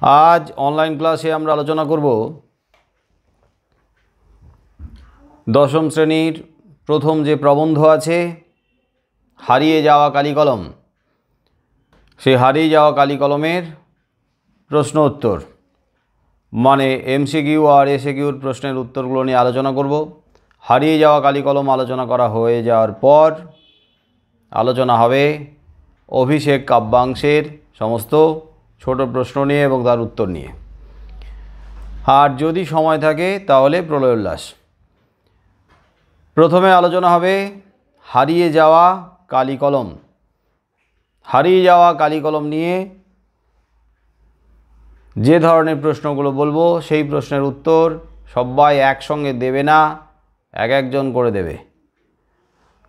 आज ऑनलाइन क्लासे আমরা আলোচনা করব দশম শ্রেণীর প্রথম যে প্রবন্ধ আছে হারিয়ে যাওয়া কালি কলম, সেই হারিয়ে যাওয়া কালি কলমের প্রশ্ন উত্তর মানে এমসিকিউ আর এসকিউর প্রশ্নের উত্তরগুলো নিয়ে আলোচনা করব। হারিয়ে যাওয়া কালি কলম আলোচনা করা হয়ে যাওয়ার পর আলোচনা হবে অভিষেক কাব্যাংশের সমস্ত ছোট প্রশ্ন নিয়ে এবং তার উত্তর নিয়ে। আর যদি সময় থাকে তাহলে প্রলয় উল্লাস। প্রথমে আলোচনা হবে হারিয়ে যাওয়া কালি কলম। হারিয়ে যাওয়া কালি কলম নিয়ে যে ধরনের প্রশ্নগুলো বলবো সেই প্রশ্নের উত্তর সবাই একসঙ্গে দেবে না, এক একজন করে দেবে।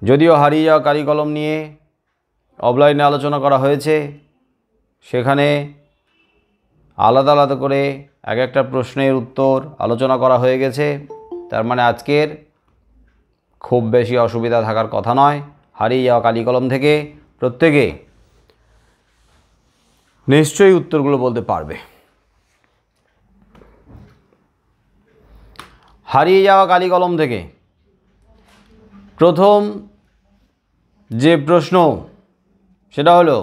যদিও হারিয়ে যাওয়া কালি কলম নিয়ে অফলাইনে আলোচনা করা হয়েছে, সেখানে আলাদা আলাদা করে এক একটা প্রশ্নের উত্তর আলোচনা করা হয়ে গেছে। তার মানে আজকের খুব বেশি অসুবিধা থাকার কথা নয়। হারিয়ে যাওয়া কালি কলম থেকে প্রত্যেকে নিশ্চয়ই উত্তরগুলো বলতে পারবে। হারিয়ে যাওয়া কালি কলম থেকে প্রথম যে প্রশ্ন সেটা হলো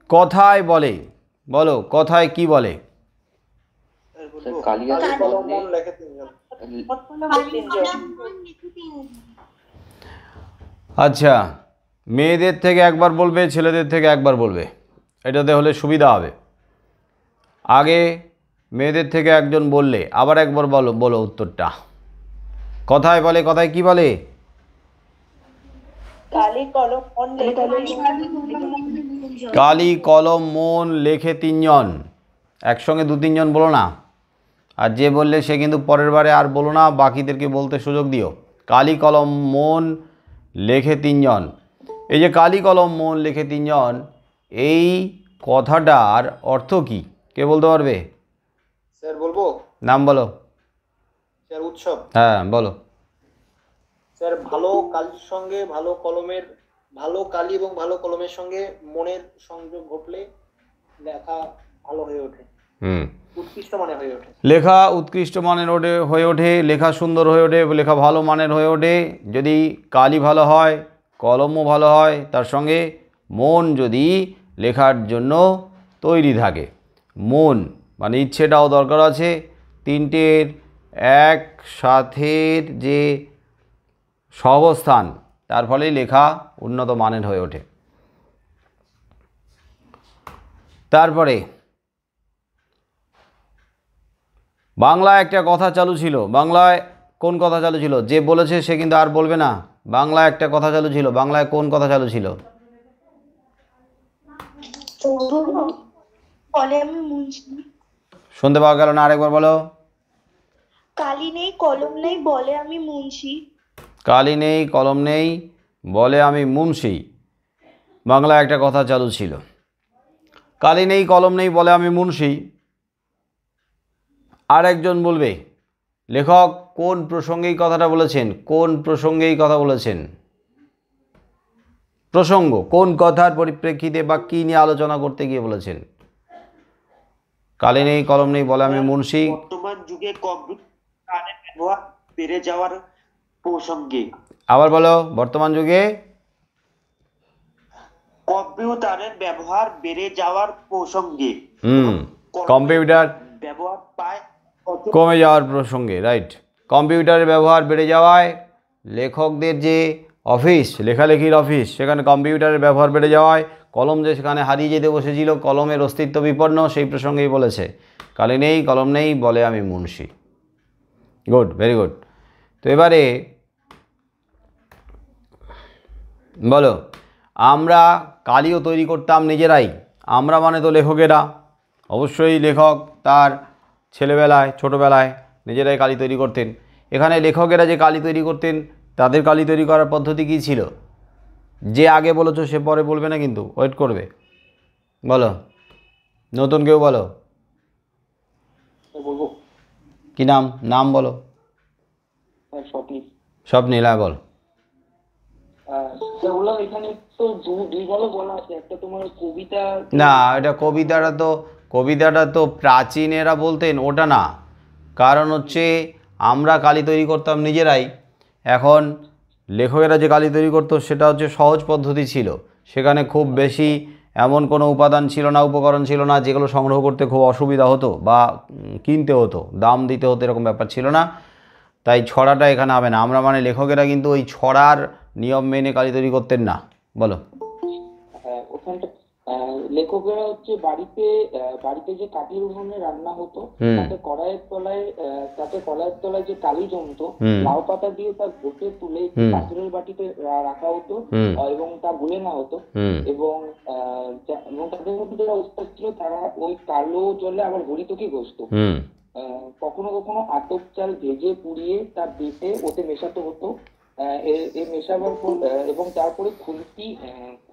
কথায় বলে, বলো কথায় কি বলে? আচ্ছা, মেয়েদের থেকে একবার বলবে, ছেলেদের থেকে একবার বলবে, এটাতে হলে সুবিধা হবে। আগে মেয়েদের থেকে একজন বললে আবার একবার বলো, বলো উত্তরটা। কথায় বলে, কথায় কি বলে? কালি কলম মন লেখে তিনজন। একসঙ্গে দু তিনজন বলো না, আর যে বললে সে কিন্তু পরের বারে আর বলো না, বাকিদেরকে বলতে সুযোগ দিও। কালি কলম মন লেখে তিনজন। এই যে কালি কলম মন লেখে তিনজন, এই কথাটার অর্থ কি কে বলতে পারবে? স্যার বলবো? নাম বলো। স্যার উৎসব। হ্যাঁ বলো। স্যার ভালো কালির সঙ্গে ভালো কলমের, ভালো কালি এবং ভালো কলমের সঙ্গে মনের সংযোগ ঘটলে লেখা ভালো হয়ে ওঠে, উৎকৃষ্ট মানের হয়ে ওঠে। লেখা উৎকৃষ্ট মানের হয়ে ওঠে, লেখা সুন্দর হয়ে ওঠে, লেখা ভালো মানের হয়ে ওঠে যদি কালি ভালো হয়, কলমও ভালো হয়, তার সঙ্গে মন যদি লেখার জন্য তৈরি থাকে। মন মানে ইচ্ছেটাও দরকার আছে। তিনটের একসাথের যে সহাবস্থান, তার ফলেই লেখা উন্নত মানের হয়ে ওঠে। তারপরে বাংলায় একটা কথা চালু ছিল। বাংলায় কোন কথা চালু ছিল? যে বলেছে সে কিন্তু আর বলবে না। বাংলায় একটা কথা চালু ছিল। বাংলায় কোন কথা চালু ছিল? শুনতে পাওয়া গেল না, আরেকবার বলো। কালি নেই কলম নেই বলে আমি মুন্সি। কালি নেই কলম নেই বলে আমি মুন্সি। বাংলায় একটা কথা চালু ছিল। কালি নেই কলম নেই বলে আমি মুন্সি। আর একজন বলবে লেখক কোন প্রসঙ্গে এই কথাটা বলেছেন? কোন প্রসঙ্গে এই কথা বলেছেন? প্রসঙ্গ কোন কথার পরিপ্রেক্ষিতে বা কী নিয়ে আলোচনা করতে গিয়ে বলেছেন? কালি নেই কলম নেই বলে আমি মুন্সি। বর্তমান যুগে কম্পিউটারের ব্যবহার বেড়ে যাওয়ার প্রসঙ্গে। আবার বলো, বর্তমান যুগে কম্পিউটারের ব্যবহার বেড়ে যাওয়ার প্রসঙ্গে। কম্পিউটার ব্যবহার পায় কমে যাওয়ার প্রসঙ্গে, রাইট। কম্পিউটারের ব্যবহার বেড়ে যাওয়ায় লেখকদের যে অফিস, লেখালেখির অফিস, সেখানে কম্পিউটারের ব্যবহার বেড়ে যাওয়ায় কলম যে সেখানে হারিয়ে যেতে বসেছিল, কলমের অস্তিত্ব বিপন্ন, সেই প্রসঙ্গেই বলেছে। কালি নেই কলম নেই বলে আমি মুন্সি। Good, very good. তো এবারে বলো, আমরা কালিও তৈরি করতাম নিজেরাই। আমরা মানে তো লেখকেরা। অবশ্যই লেখক তার ছেলেবেলায়, ছোটোবেলায় নিজেরাই কালি তৈরি করতেন। এখানে লেখকেরা যে কালি তৈরি করতেন, তাদের কালি তৈরি করার পদ্ধতি কী ছিল? যে আগে বলেছো সে পরে বলবে না, কিন্তু ওয়েট করবে। বলো, নতুন কেউ বলো। কি নাম? নাম বলো। স্বপ্নীল। হ্যাঁ বল। এখানে তো দুই ভালো বলা আছে, একটা তোমার কবিতা। না, এটা কবিতাটা তো কবিতাটা তো প্রাচীনেরা বলতেন, ওটা না। কারণ হচ্ছে আমরা কালি তৈরি করতাম নিজেরাই। এখন লেখকেরা যে কালি তৈরি করতো সেটা হচ্ছে সহজ পদ্ধতি ছিল, সেখানে খুব বেশি এমন কোনো উপাদান ছিল না, উপকরণ ছিল না যেগুলো সংগ্রহ করতে খুব অসুবিধা হতো বা কিনতে হতো, দাম দিতে হতো, এরকম ব্যাপার ছিল না। তাই ছড়াটা এখানে হবে না। আমরা মানে লেখকেরা কিন্তু ওই ছড়ার নিয়ম মেনে কালি তৈরি করতেন না। বলো। হ্যাঁ, ওখানটা লেখকেরা হচ্ছে বাড়িতে যে কাঠের উনুনে রান্না হতো, তাতে কড়াইয়ের তলায় যে কালি জমতো, লাউ পাতা দিয়ে তা ঘষে তুলে একটি পাথরের বাটিতে রাখা হতো এবং তা গুলে নেওয়া হতো। এবং তাদের মধ্যে যারা ওস্তাদ ছিল তারা ওই কালো জলে আবার হরিতকি ঘষতো। কখনো কখনো আতপ চাল ভেজে পুড়িয়ে তা বেটে ওতে মেশাতে হতো। মেশাবার পর এবং তারপরে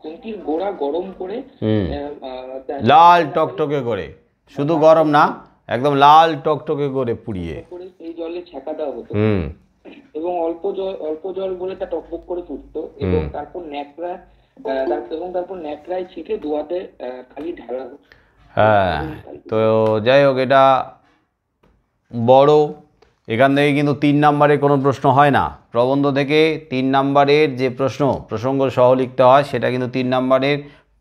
খুন্তির গোড়া গরম করে লাল টকটকে করে, শুধু গরম না, একদম লাল টকটকে করে পুড়িয়ে এই জলে ছ্যাঁকা দেওয়া হতো এবং অল্প জল বলে তা টকবক করে ফুটতো এবং তারপর ন্যাকড়ায় ছিটে দোয়াতে খালি ঢালা হতো। হ্যাঁ, তো যাই হোক, এটা বড়। এখান থেকে কিন্তু 3 নম্বরের কোনো প্রশ্ন হয় না। প্রবন্ধ থেকে 3 নম্বরের যে প্রসঙ্গ সহ লিখতে হয় সেটা কিন্তু 3 নম্বরের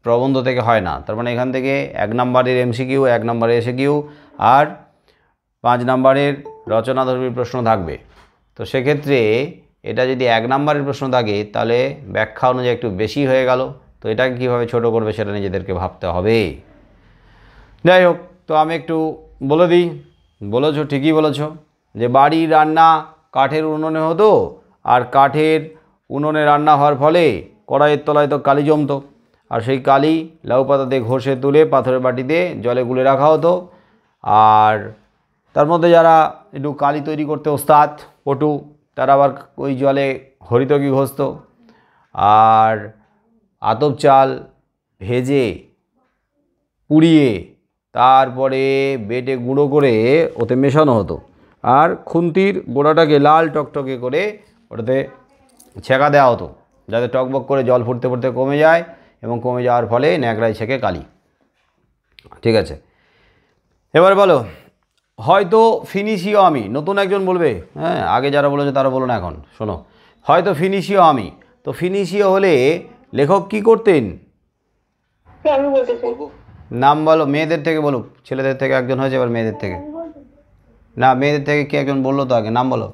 প্রবন্ধ থেকে হয় না। তার মানে এখান থেকে 1 নম্বরের এমসিকিউ, 1 নম্বরের এসিকিউ আর 5 নম্বরের রচনাধর্মী প্রশ্ন থাকবে। তো সেক্ষেত্রে এটা যদি 1 নম্বরের প্রশ্ন থাকে তাহলে ব্যাখ্যা অনুযায়ী একটু বেশি হয়ে গেল। তো এটাকে কীভাবে ছোট করবে সেটা নিজেদেরকে ভাবতে হবে। যাই হোক, তো আমি একটু বলে দিই। বলেছো, ঠিকই বলেছো যে বাড়ির রান্না কাঠের উনুনে হতো, আর কাঠের উনুনে রান্না হওয়ার ফলে কড়াইয়ের তলায় তো কালি জমতো, আর সেই কালি লাউ পাতা দিয়ে ঘষে তুলে পাথরের বাটিতে জলে গুলে রাখা হতো। আর তার মধ্যে যারা একটু কালি তৈরি করতে ওস্তাদ, পটু, তারা আবার ওই জলে হরিতকি ঘষতো। আর আতপ চাল ভেজে পুড়িয়ে তারপরে বেটে গুঁড়ো করে ওতে মেশানো হতো। আর খুন্তির গোড়াটাকে লাল টকটকে করে ওটাতে ছেঁকা দেওয়া হতো, যাতে টকবক করে জল ফুটতে ফুটতে কমে যায় এবং কমে যাওয়ার ফলে ন্যাকড়ায় ছেঁকে কালি। ঠিক আছে, এবার বলো। হয়তো ফিনিশিও আমি, নতুন একজন বলবে। হ্যাঁ, আগে যারা বলেছে তারা বলো না, এখন শোনো। হয়তো ফিনিশিও আমি, তো ফিনিশিও হলে লেখক কি করতেন? আমি বলতে চাই। নাম বলো, মেয়েদের থেকে বলো। ছেলেদের থেকে একজন হয়েছে, এবার মেয়েদের থেকে। না, মেয়েদের থেকে কে একজন বললো তো আগে, নাম বলো।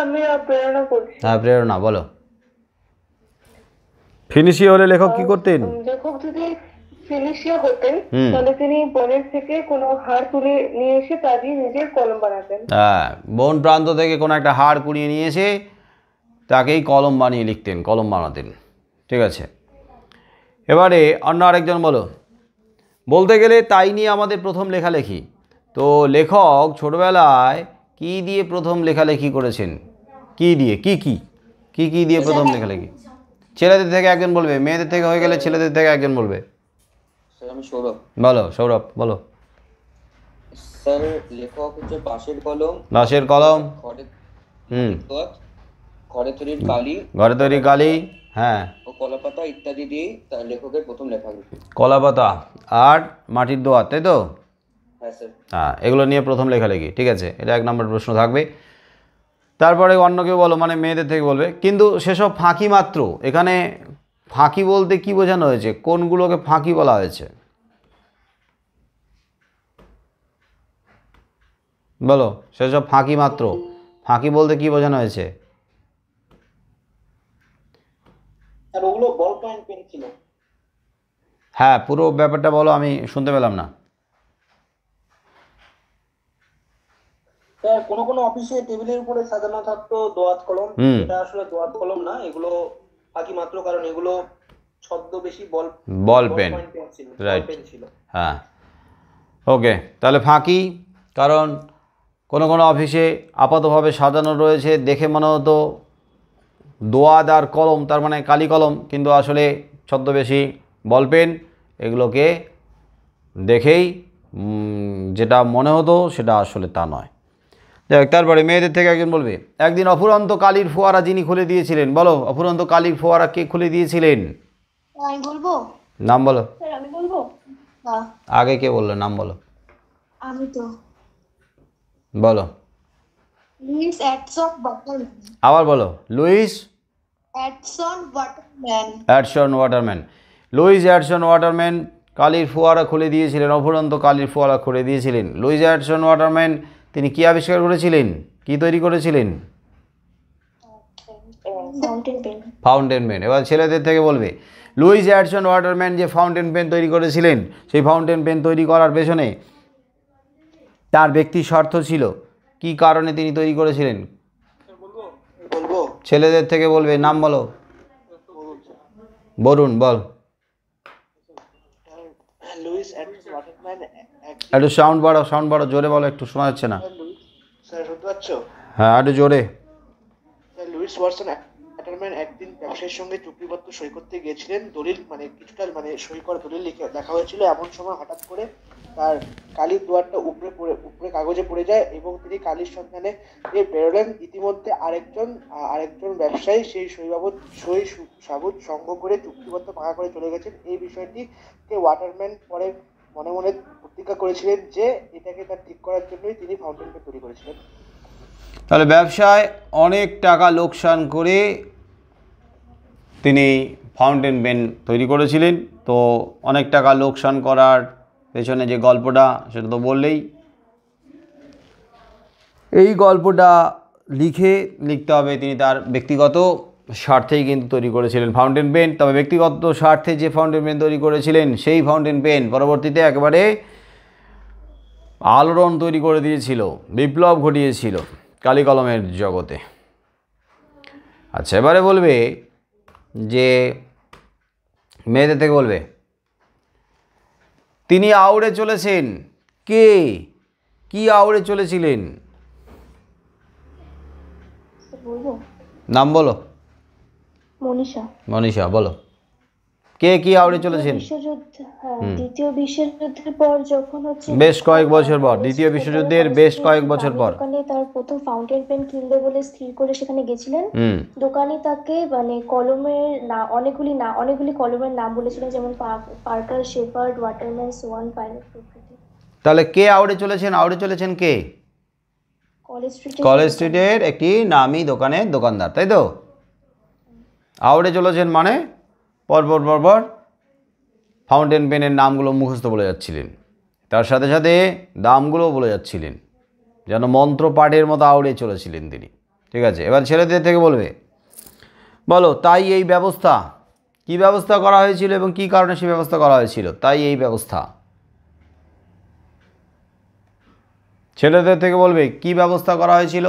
আমি প্রেরণা করছি। হ্যাঁ, প্রেরণা, বলো। ফিনিশিও হলে লেখক কি করতেন? লেখক যদি ফিনিশিয়া হতেন তাহলে তিনি বনের থেকে কোনো হাড় তুলে নিয়ে এসে তা দিয়ে নিজের কলম বানাতেন। হ্যাঁ, বন প্রান্ত থেকে কোনো একটা হাড় কুড়িয়ে নিয়ে এসে তাকেই কলম বানিয়ে লিখতেন, কলম বানাতেন। ঠিক আছে, এবারে অন্য আরেকজন বলো। বলতে গেলে তাই নিয়ে আমাদের প্রথম লেখালেখি। তো লেখক ছোটবেলায় কি দিয়ে প্রথম লেখালেখি করেছেন? কি দিয়ে, কি দিয়ে প্রথম লেখালেখি? ছেলেদের থেকে একজন বলবে, মেয়েদের থেকে হয়ে গেলে ছেলেদের থেকে একজন বলবে। স্যার আমি সৌরভ। বলো সৌরভ, বলো। স্যার লেখক হচ্ছে বাঁশের কলম, ঘরে তৈরির কালি, হ্যাঁ, ও কলাপাতা ইত্যাদি দিয়ে তার লেখকের প্রথম লেখালেখি। কলাপাতা আর মাটির দোয়াত, তাই তো? হ্যাঁ স্যার। হ্যাঁ, এগুলো নিয়ে প্রথম লেখালেখি। ঠিক আছে, এটা 1 নম্বর প্রশ্ন থাকবে। তারপরে অন্য কেউ বলো, মানে মেয়েদের থেকে বলবে, কিন্তু সেসব ফাঁকি মাত্র। এখানে ফাঁকি বলতে কি বোঝানো হয়েছে? কোনগুলোকে ফাঁকি বলা হয়েছে বলো? সেসব ফাঁকি মাত্র। ফাঁকি বলতে কি বোঝানো হয়েছে? আর ওগুলো বল পয়েন্ট পেন ছিল। হ্যাঁ, পুরো ব্যাপারটা বলো, আমি শুনতে পেলাম না। স্যার কোনো অফিসে টেবিলের উপরে সাজানো থাকতো দোয়াত কলম, এটা আসলে দোয়াত কলম না, এগুলো ফাঁকি মাত্র, কারণ এগুলো ছদ্মবেশী বল পেন ছিল, রাইট ছিল। হ্যাঁ, ওকে, তাহলে ফাঁকি। কারণ কোনো অফিসে আপাতভাবে সাজানো রয়েছে, দেখে মনে হতো দোয়াত আর কলম, তার মানে কালি কলম, কিন্তু আসলে ছদ্মবেশী বল পেন। এগুলোকে দেখেই যেটা মনে হতো সেটা আসলে তা নয়। যাই হোক, তারপরে মেয়েদের থেকে একজন বলবে। একদিন অফুরন্ত কালির ফোয়ারা যিনি খুলে দিয়েছিলেন, বলো। অফুরন্ত কালির ফোয়ারা কে খুলে দিয়েছিলেন? আমি বলবো। নাম বলো। আমি বলবো। আগে কে বললো? নাম বলো। আমি তো বলো, লুইস অ্যাডসন ওয়াটারম্যান। আবার বলো, Lewis Edson Waterman. Edson Waterman. Lewis Edson Waterman কালির ফোয়ারা খুলে দিয়েছিলেন, অফুরন্ত কালির ফোয়ারা খুলে দিয়েছিলেন। লুইস অ্যাডসন ওয়াটারম্যান তিনি কী আবিষ্কার করেছিলেন, কী তৈরি করেছিলেন? Fountain pen. Fountain pen. এবার ছেলেদের থেকে বলবে, লুইস অ্যাডসন ওয়াটারম্যান যে ফাউন্টেন পেন তৈরি করেছিলেন, সেই ফাউন্টেন পেন তৈরি করার পেছনে তার ব্যক্তির স্বার্থ ছিল, কী কারণে তিনি তৈরি করেছিলেন? বলবো? ছেলেদের থেকে বলবে, নাম বলো। বরুণ বল। লুইস অ্যাডসন ওয়াটারম্যান একটু সাউন্ড বাড়ো, জোরে বলো, একটু শোনা যাচ্ছে না। স্যার শুনতে পাচ্ছ? হ্যাঁ, একটু জোরে। লুইস ওয়াটসন ওয়াটারম্যান একদিন ব্যবসায়ীর সঙ্গে চুক্তিপত্র সই করতে গিয়েছিলেন। দলিল কিছুটা সই করা দলিল লেখা হয়েছিল। এমন সময় হঠাৎ করে তার কালির দুয়ারটা উপরে কাগজে পড়ে যায় এবং তিনি কালির সন্ধানে বেরোলেন। ইতিমধ্যে আরেকজন ব্যবসায়ী সেই সই সাবুত সংগ্রহ করে চুক্তিপত্র পাকা করে চলে গেছেন। এই বিষয়টিকে ওয়াটারম্যান পরে মনে মনে প্রতিজ্ঞা করেছিলেন যে এটাকে তার ঠিক করার জন্যই তিনি ফাউন্টেন পেন তৈরি করেছিলেন। তাহলে ব্যবসায় অনেক টাকা লোকসান করে তিনি ফাউন্টেন পেন তৈরি করেছিলেন। তো অনেক টাকা লোকসান করার পেছনে যে গল্পটা, সেটা তো বললেই। এই গল্পটা লিখতে হবে তিনি তার ব্যক্তিগত স্বার্থেই কিন্তু তৈরি করেছিলেন ফাউন্টেন পেন। তবে ব্যক্তিগত স্বার্থে যে ফাউন্টেন পেন তৈরি করেছিলেন, সেই ফাউন্টেন পেন পরবর্তীতে একেবারে আলোড়ন তৈরি করে দিয়েছিল, বিপ্লব ঘটিয়েছিল কালি কলমের জগতে। আচ্ছা, এবারে বলবে যে মেয়েদের থেকে বলবে, তিনি আউড়ে চলেছেন। কে, কি আউড়ে চলেছিলেন? বলবো? নাম বলো। মনীষা বলো, কে কি আউড়ে চলেছেন? দ্বিতীয় বিশ্বযুদ্ধের পর যখন হচ্ছে বেশ কয়েক বছর পর, দ্বিতীয় বিশ্বযুদ্ধের বেশ কয়েক বছর পর দোকানে তার প্রথম ফাউন্টেন পেন কিনবে বলে স্থির করে সেখানে গেছিলেন। দোকানি তাকে কলমের অনেকগুলি কলমের নাম বলেছিলেন, যেমন Parker, Shepherd, Waterman, Swan, Pilot প্রভৃতি। তাহলে কে আউড়ে চলেছেন কে? কলেজ স্ট্রিটের একটি নামী দোকানদার, তাই তো? আউড়ে চলেছেন মানে পরপর ফাউন্টেন পেনের নামগুলো মুখস্থ বলে যাচ্ছিলেন, তার সাথে সাথে দামগুলোও বলে যাচ্ছিলেন, যেন মন্ত্রপাঠের মতো আউড়ে চলেছিলেন তিনি। ঠিক আছে, এবার ছেলেদের থেকে বলবে, বলো, তাই এই ব্যবস্থা, কি ব্যবস্থা করা হয়েছিল এবং কি কারণে সেই ব্যবস্থা করা হয়েছিল? তাই এই ব্যবস্থা। ছেলেদের থেকে বলবে, কি ব্যবস্থা করা হয়েছিল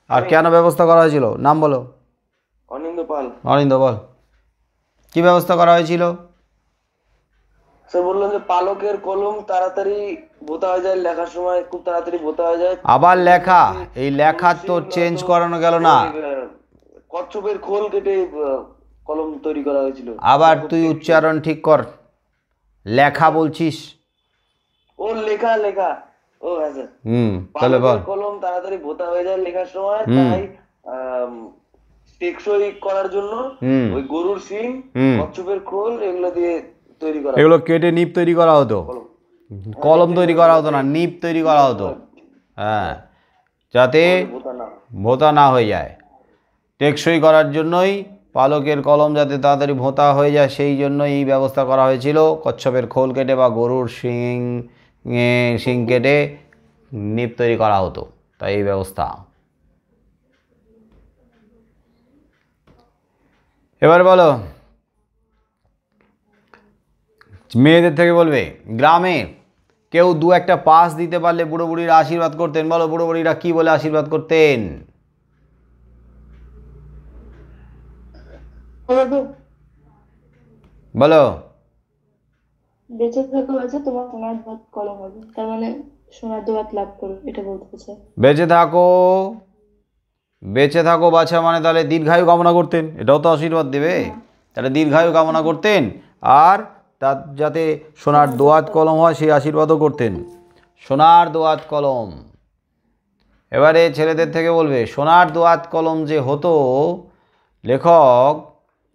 আর কেন ব্যবস্থা করা হয়েছিল? নাম বলো। অনিন্দ বল, কি ব্যবস্থা করা হয়েছিল? স্যার বললেন যে পালকের কলম তাড়াতাড়ি ভোতা হয়ে যায়, লেখার সময় খুব তাড়াতাড়ি ভোতা হয়ে যায়। আবার লেখা, এই লেখা তো চেঞ্জ করানো গেল না। কচ্ছপের খোল কেটে কলম তৈরি করা হয়েছিল। আবার তুই উচ্চারণ ঠিক কর, লেখা বলছিস। ও লেখা। ও হ্যাঁ স্যার। তাহলে বল। কলম তাড়াতাড়ি ভোতা হয়ে যায় লেখার সময়, তাই টেকসই করার জন্য ওই গরুর শিং, কচ্ছপের খোল এগুলো দিয়ে তৈরি করা, এগুলো কেটে নিপ তৈরি করা হতো। কলম তৈরি করা হতো না, নিপ তৈরি করা হতো। হ্যাঁ, যাতে ভোতা না হয়ে যায়, টেকসই করার জন্যই পালকের কলম যাতে তাড়াতাড়ি ভোতা হয়ে যায়, সেই জন্য এই ব্যবস্থা করা হয়েছিল। কচ্ছপের খোল কেটে বা গরুর শিং কেটে নিপ তৈরি করা হতো, তাই এই ব্যবস্থা। এবার বলো, মেয়েদের থেকে বলবে, গ্রামে কেউ দু একটা পাস দিতে পারলে বুড়ো বুড়িরা আশীর্বাদ করতেন। বলো, বুড়ো বুড়িরা কি বলে আশীর্বাদ করতেন? বলো। বেঁচে থাকো বাজে, তোমার সোনার দোয়াত কলম হবে, তার মানে সোনার দোয়াত লাভ করো, এটা বলতে চাই। বেঁচে থাকো বাছা মানে তাহলে দীর্ঘায়ু কামনা করতেন, এটাও তো আশীর্বাদ দেবে। তাহলে দীর্ঘায়ু কামনা করতেন, আর তার যাতে সোনার দোয়াত কলম হয় সেই আশীর্বাদও করতেন। সোনার দোয়াত কলম। এবারে ছেলেদের থেকে বলবে, সোনার দোয়াত কলম যে হতো, লেখক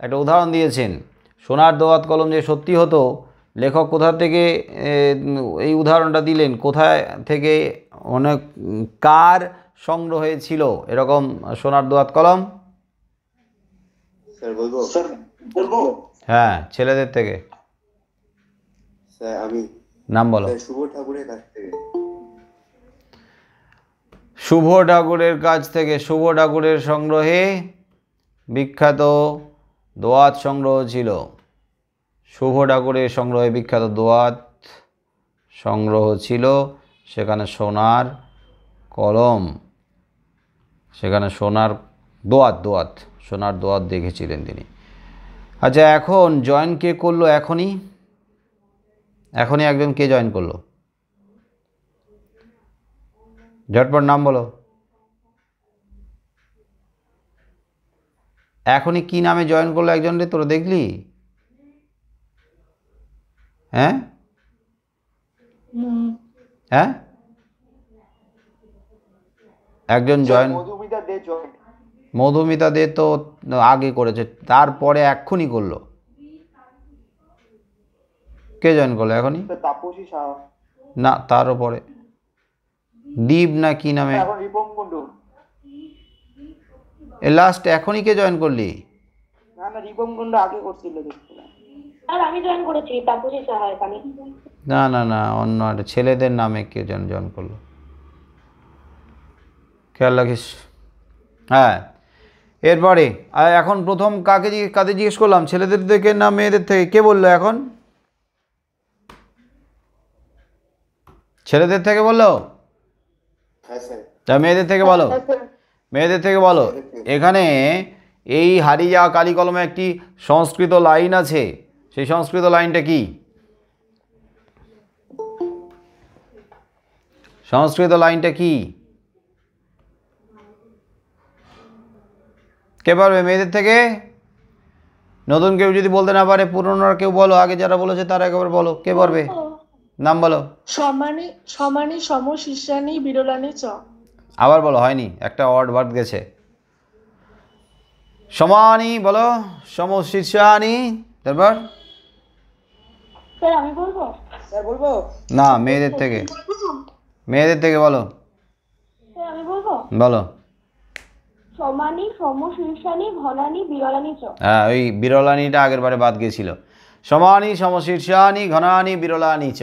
একটা উদাহরণ দিয়েছেন। সোনার দোয়াত কলম যে সত্যি হতো, লেখক কোথা থেকে এই উদাহরণটা দিলেন, কোথায় থেকে অনেক কার সংগ্রহে ছিল এরকম সোনার দোয়াত কলম? স্যার বলবো? স্যার বলবো? হ্যাঁ, ছেলেদের থেকে। স্যার আমি নাম বলো। শুভ ঠাকুরের কাছ থেকে। শুভ ঠাকুরের কাছ থেকে। শুভ ঠাকুরের সংগ্রহে বিখ্যাত দোয়াত সংগ্রহ ছিল। শুভ ঠাকুরের সংগ্রহে বিখ্যাত দোয়াত সংগ্রহ ছিল। সেখানে সোনার কলম, সেখানে সোনার সোনার দোয়াত দেখেছিলেন তিনি। আচ্ছা, এখন জয়েন কে করলো? এখনই একজন কে জয়েন করলো? ঝটপট নাম বলো। এখনই কি নামে জয়েন করলো একজন রে? তোরা দেখলি? হ্যাঁ হ্যাঁ, একজন জয়েন। মধুমিতা দে তো আগে করেছে, তারপরে এক্ষুনি করলো। কে জয়েন করলো এখনই? তাপসী সাহা। না, তারও পরে দীপ না কি নামে। এখন রিপন কুন্ডু। লাস্ট এখনই কে জয়েন করলি? না না, রিপন কুন্ডু আগে করছিল দেখছিলাম। আর আমি জয়েন করেছি তাপসী সাহা এখানে। না না না, অন্য একটা ছেলেদের নামে কে জয়েন করলো, খেয়াল রাখিস। হ্যাঁ, এরপরে এখন প্রথম কাকে জিজ্ঞেস করলাম? ছেলেদের থেকে না মেয়েদের থেকে? কে বললো এখন? ছেলেদের থেকে বললো? হ্যাঁ স্যার। তা মেয়েদের থেকে বলো। মেয়েদের থেকে বলো। এখানে এই হারিয়ে যাওয়া কালি কলমে একটি সংস্কৃত লাইন আছে, সেই সংস্কৃত লাইনটা কি? সংস্কৃত লাইনটা কি? কে পারবে মেয়েদের থেকে? নতুন কেউ যদি বলতে না পারে, পুরনোরা কেউ বলো, আগে যারা বলেছে তারা একবার বলো। কে পারবে? নাম বলো। সমানি সমানি সম শীর্ষানি বিরলানি চ। আবার বলো, হয়নি, একটা ওয়ার্ড বাদ গেছে। সমানি বলো, সমশীর্ষানি। তারপর স্যার আমি বলবো? স্যার বলবো? না, মেয়েদের থেকে। মেয়েদের থেকে বলো। স্যার আমি বলবো? বলো। সমানি সম শীর্ষানি ঘনানি বিরলানি চ। হ্যাঁ, ওই বিরলানিটা আগের বারে বাদ গেছিল। সমানি সমশীর্ষানি ঘনানি বিরলানি চ।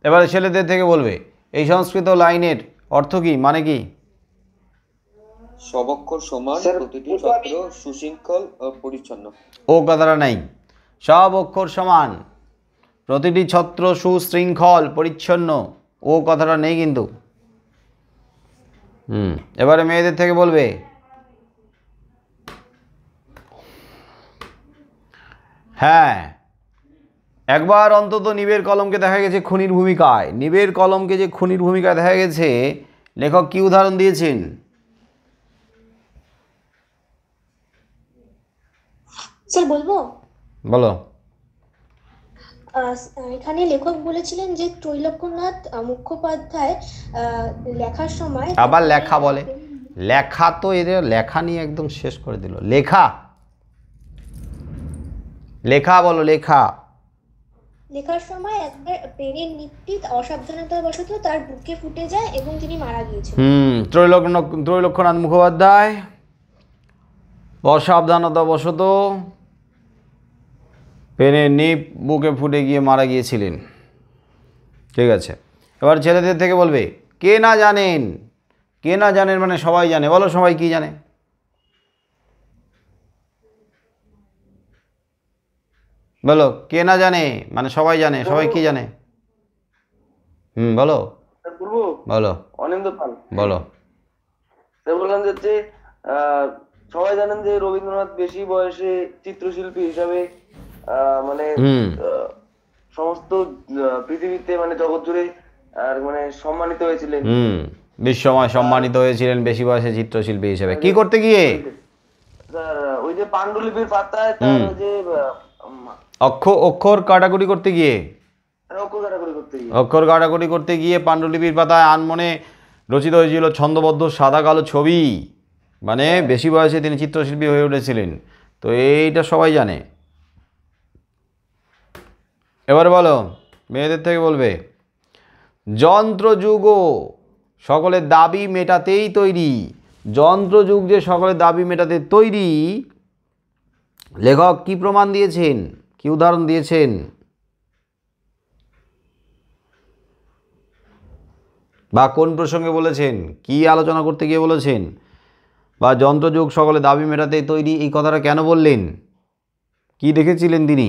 এবারে ছেলেদের থেকে বলবে এই সংস্কৃত লাইনের অর্থ কি, মানে কি? সবক্ষর সমান, প্রতিটি ছত্র সুশৃঙ্খল ও পরিচ্ছন্ন। ও কথাটা নাই। সব অক্ষর সমান, প্রতিটি ছত্র সুশৃঙ্খল পরিচ্ছন্ন, ও কথাটা নেই কিন্তু। এবারে মেয়েদের থেকে বলবে। হ্যাঁ, একবার অন্তত নিবের কলমকে দেখা গেছে খুনির ভূমিকায়। নিবের কলমকে যে খুনির ভূমিকায় দেখা গেছে, লেখক কি উদাহরণ দিয়েছেন? স্যার বলবো? বলো। এখানে লেখক বলেছিলেন যে ত্রৈলোক্যনাথ মুখোপাধ্যায় লেখার সময় আবার লেখা বলে। লেখা তো এদের লেখা নিয়ে একদম শেষ করে দিল। লেখা বলো। লেখার সময় একবার পেনের নিপটি অসাবধানতাবশত তার বুকে ফুটে যায় এবং তিনি মারা গিয়েছেন। ত্রৈলোক্যনাথ মুখোপাধ্যায় অসাবধানতাবশত পেনের নিপ বুকে ফুটে গিয়ে মারা গিয়েছিলেন। ঠিক আছে, এবার ছেলেদের থেকে বলবে কে না জানেন। কে না জানেন মানে সবাই জানে। বলো, সবাই কি জানে? বলো, কে না জানে মানে সবাই জানে। সবাই কি জানে? বলো। বলো। অনিন্দ পাল। বলো। বললাম যে সবাই জানেন যে রবীন্দ্রনাথ বেশি বয়সে চিত্রশিল্পী হিসাবে মানে সমস্ত পৃথিবীতে মানে জগৎ জুড়ে আর মানে সম্মানিত হয়েছিলেন। বিশ্বময় সম্মানিত হয়েছিলেন বেশি বয়সে চিত্রশিল্পী হিসেবে। কি করতে গিয়ে? স্যার ওই যে পাণ্ডুলিপির পাতায় তার যে অক্ষর কাটাকুটি করতে গিয়ে। অক্ষর কাটাকুটি করতে গিয়ে পাণ্ডুলিপির পাতায় আনমনে রচিত হয়েছিল ছন্দবদ্ধ সাদা কালো ছবি। মানে বেশি বয়সে তিনি চিত্রশিল্পী হয়ে উঠেছিলেন। তো এইটা সবাই জানে। এবারে বলো, মেয়েদের থেকে বলবে, যন্ত্রযুগ সকলের দাবি মেটাতেই তৈরি। যন্ত্রযুগ যে সকলের দাবি মেটাতে তৈরি, লেখক কি প্রমাণ দিয়েছেন, কি উদাহরণ দিয়েছেন? বা কোন প্রসঙ্গে বলেছেন, কি আলোচনা করতে গিয়ে বলেছেন? বা যন্ত্রযুগ সকলে দাবি মেটাতে তৈরি এই কথাটা কেন বললেন? কি দেখেছিলেন তিনি,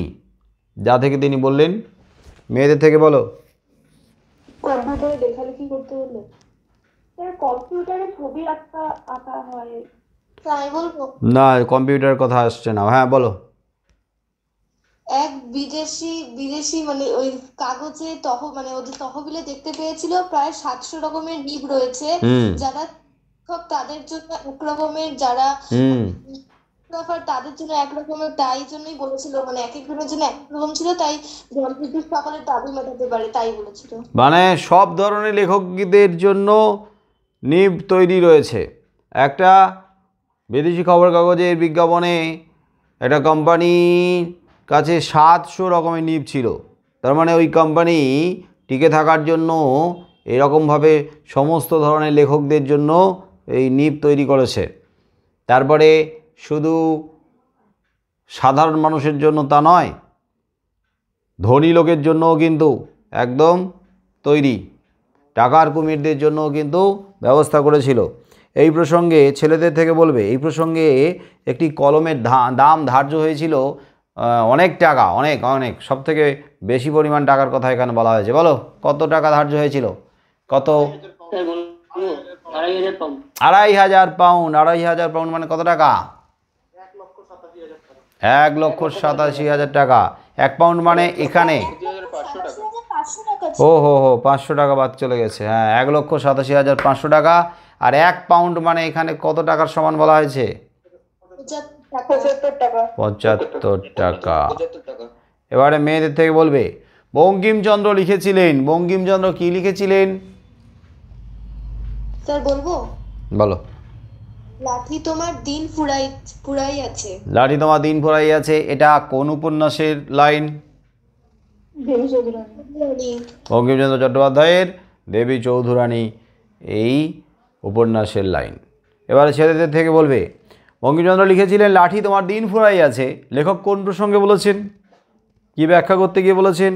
যা থেকে তিনি বললেন? মেয়েদের থেকে বলো। কম্পিউটারে লেখালেখি করতে বললে, কম্পিউটারে ছবি আঁকা হয়। তাই বলবো? না, কম্পিউটার কথা আসছে না। হ্যাঁ বলো। এক বিদেশি মানে ওই কাগজে মানে ওদের তহবিলে দেখতে পেয়েছিল প্রায় 700 রকমের নিব রয়েছে, যারা তাদের জন্য এক রকমের, যারা তাদের জন্য এক রকমের, তাই জন্যই বলেছিল, মানে এক একজনের জন্য এক রকম ছিল, তাই যন্ত্রযুগ সকলের দাবি মেটাতে পারে তাই বলেছিল। মানে সব ধরনের লেখকদের জন্য নিব তৈরি রয়েছে। একটা বিদেশি খবর কাগজের বিজ্ঞাপনে একটা কোম্পানির কাছে 700 রকমের নিব ছিল। তার মানে ওই কোম্পানি টিকে থাকার জন্য এরকমভাবে সমস্ত ধরনের লেখকদের জন্য এই নিব তৈরি করেছে। তারপরে শুধু সাধারণ মানুষের জন্য তা নয়, ধনী লোকের জন্যও কিন্তু একদম তৈরি, টাকার কুমিরদের জন্যও কিন্তু ব্যবস্থা করেছিল। এই প্রসঙ্গে ছেলেদের থেকে বলবে, এই প্রসঙ্গে একটি কলমের দাম ধার্য হয়েছিল অনেক টাকা, অনেক অনেক, সব থেকে বেশি পরিমাণ টাকার কথা এখানে বলা হয়েছে। বলো কত টাকা ধার্য হয়েছিল? কত? 2,500 পাউন্ড। 2,500 পাউন্ড মানে কত টাকা? 1,87,000 টাকা। 1 পাউন্ড মানে এখানে, ও হো 500 টাকা বাদ চলে গেছে। হ্যাঁ, 1,87,500 টাকা। আর 1 পাউন্ড মানে এখানে কত টাকার সমান বলা হয়েছে? 75 টাকা। এবারে মেয়েদের থেকে বলবে, বঙ্কিমচন্দ্র লিখেছিলেন। বঙ্কিমচন্দ্র কি লিখেছিলেন? স্যার বলবো? বলো। লাঠি তোমার দিন ফুরাই আছে। লাঠি তোমার দিন ফুরাই আছে, এটা কোন উপন্যাসের লাইন? বঙ্কিমচন্দ্র চট্টোপাধ্যায়ের দেবী চৌধুরানী এই উপন্যাসের লাইন। এবারে ছেলেদের থেকে বলবে, বঙ্কিমচন্দ্র লিখেছিলেন লাঠি তোমার দিন ফুরাই আছে, লেখক কোন প্রসঙ্গে বলেছেন, কি ব্যাখ্যা করতে গিয়ে বলেছেন,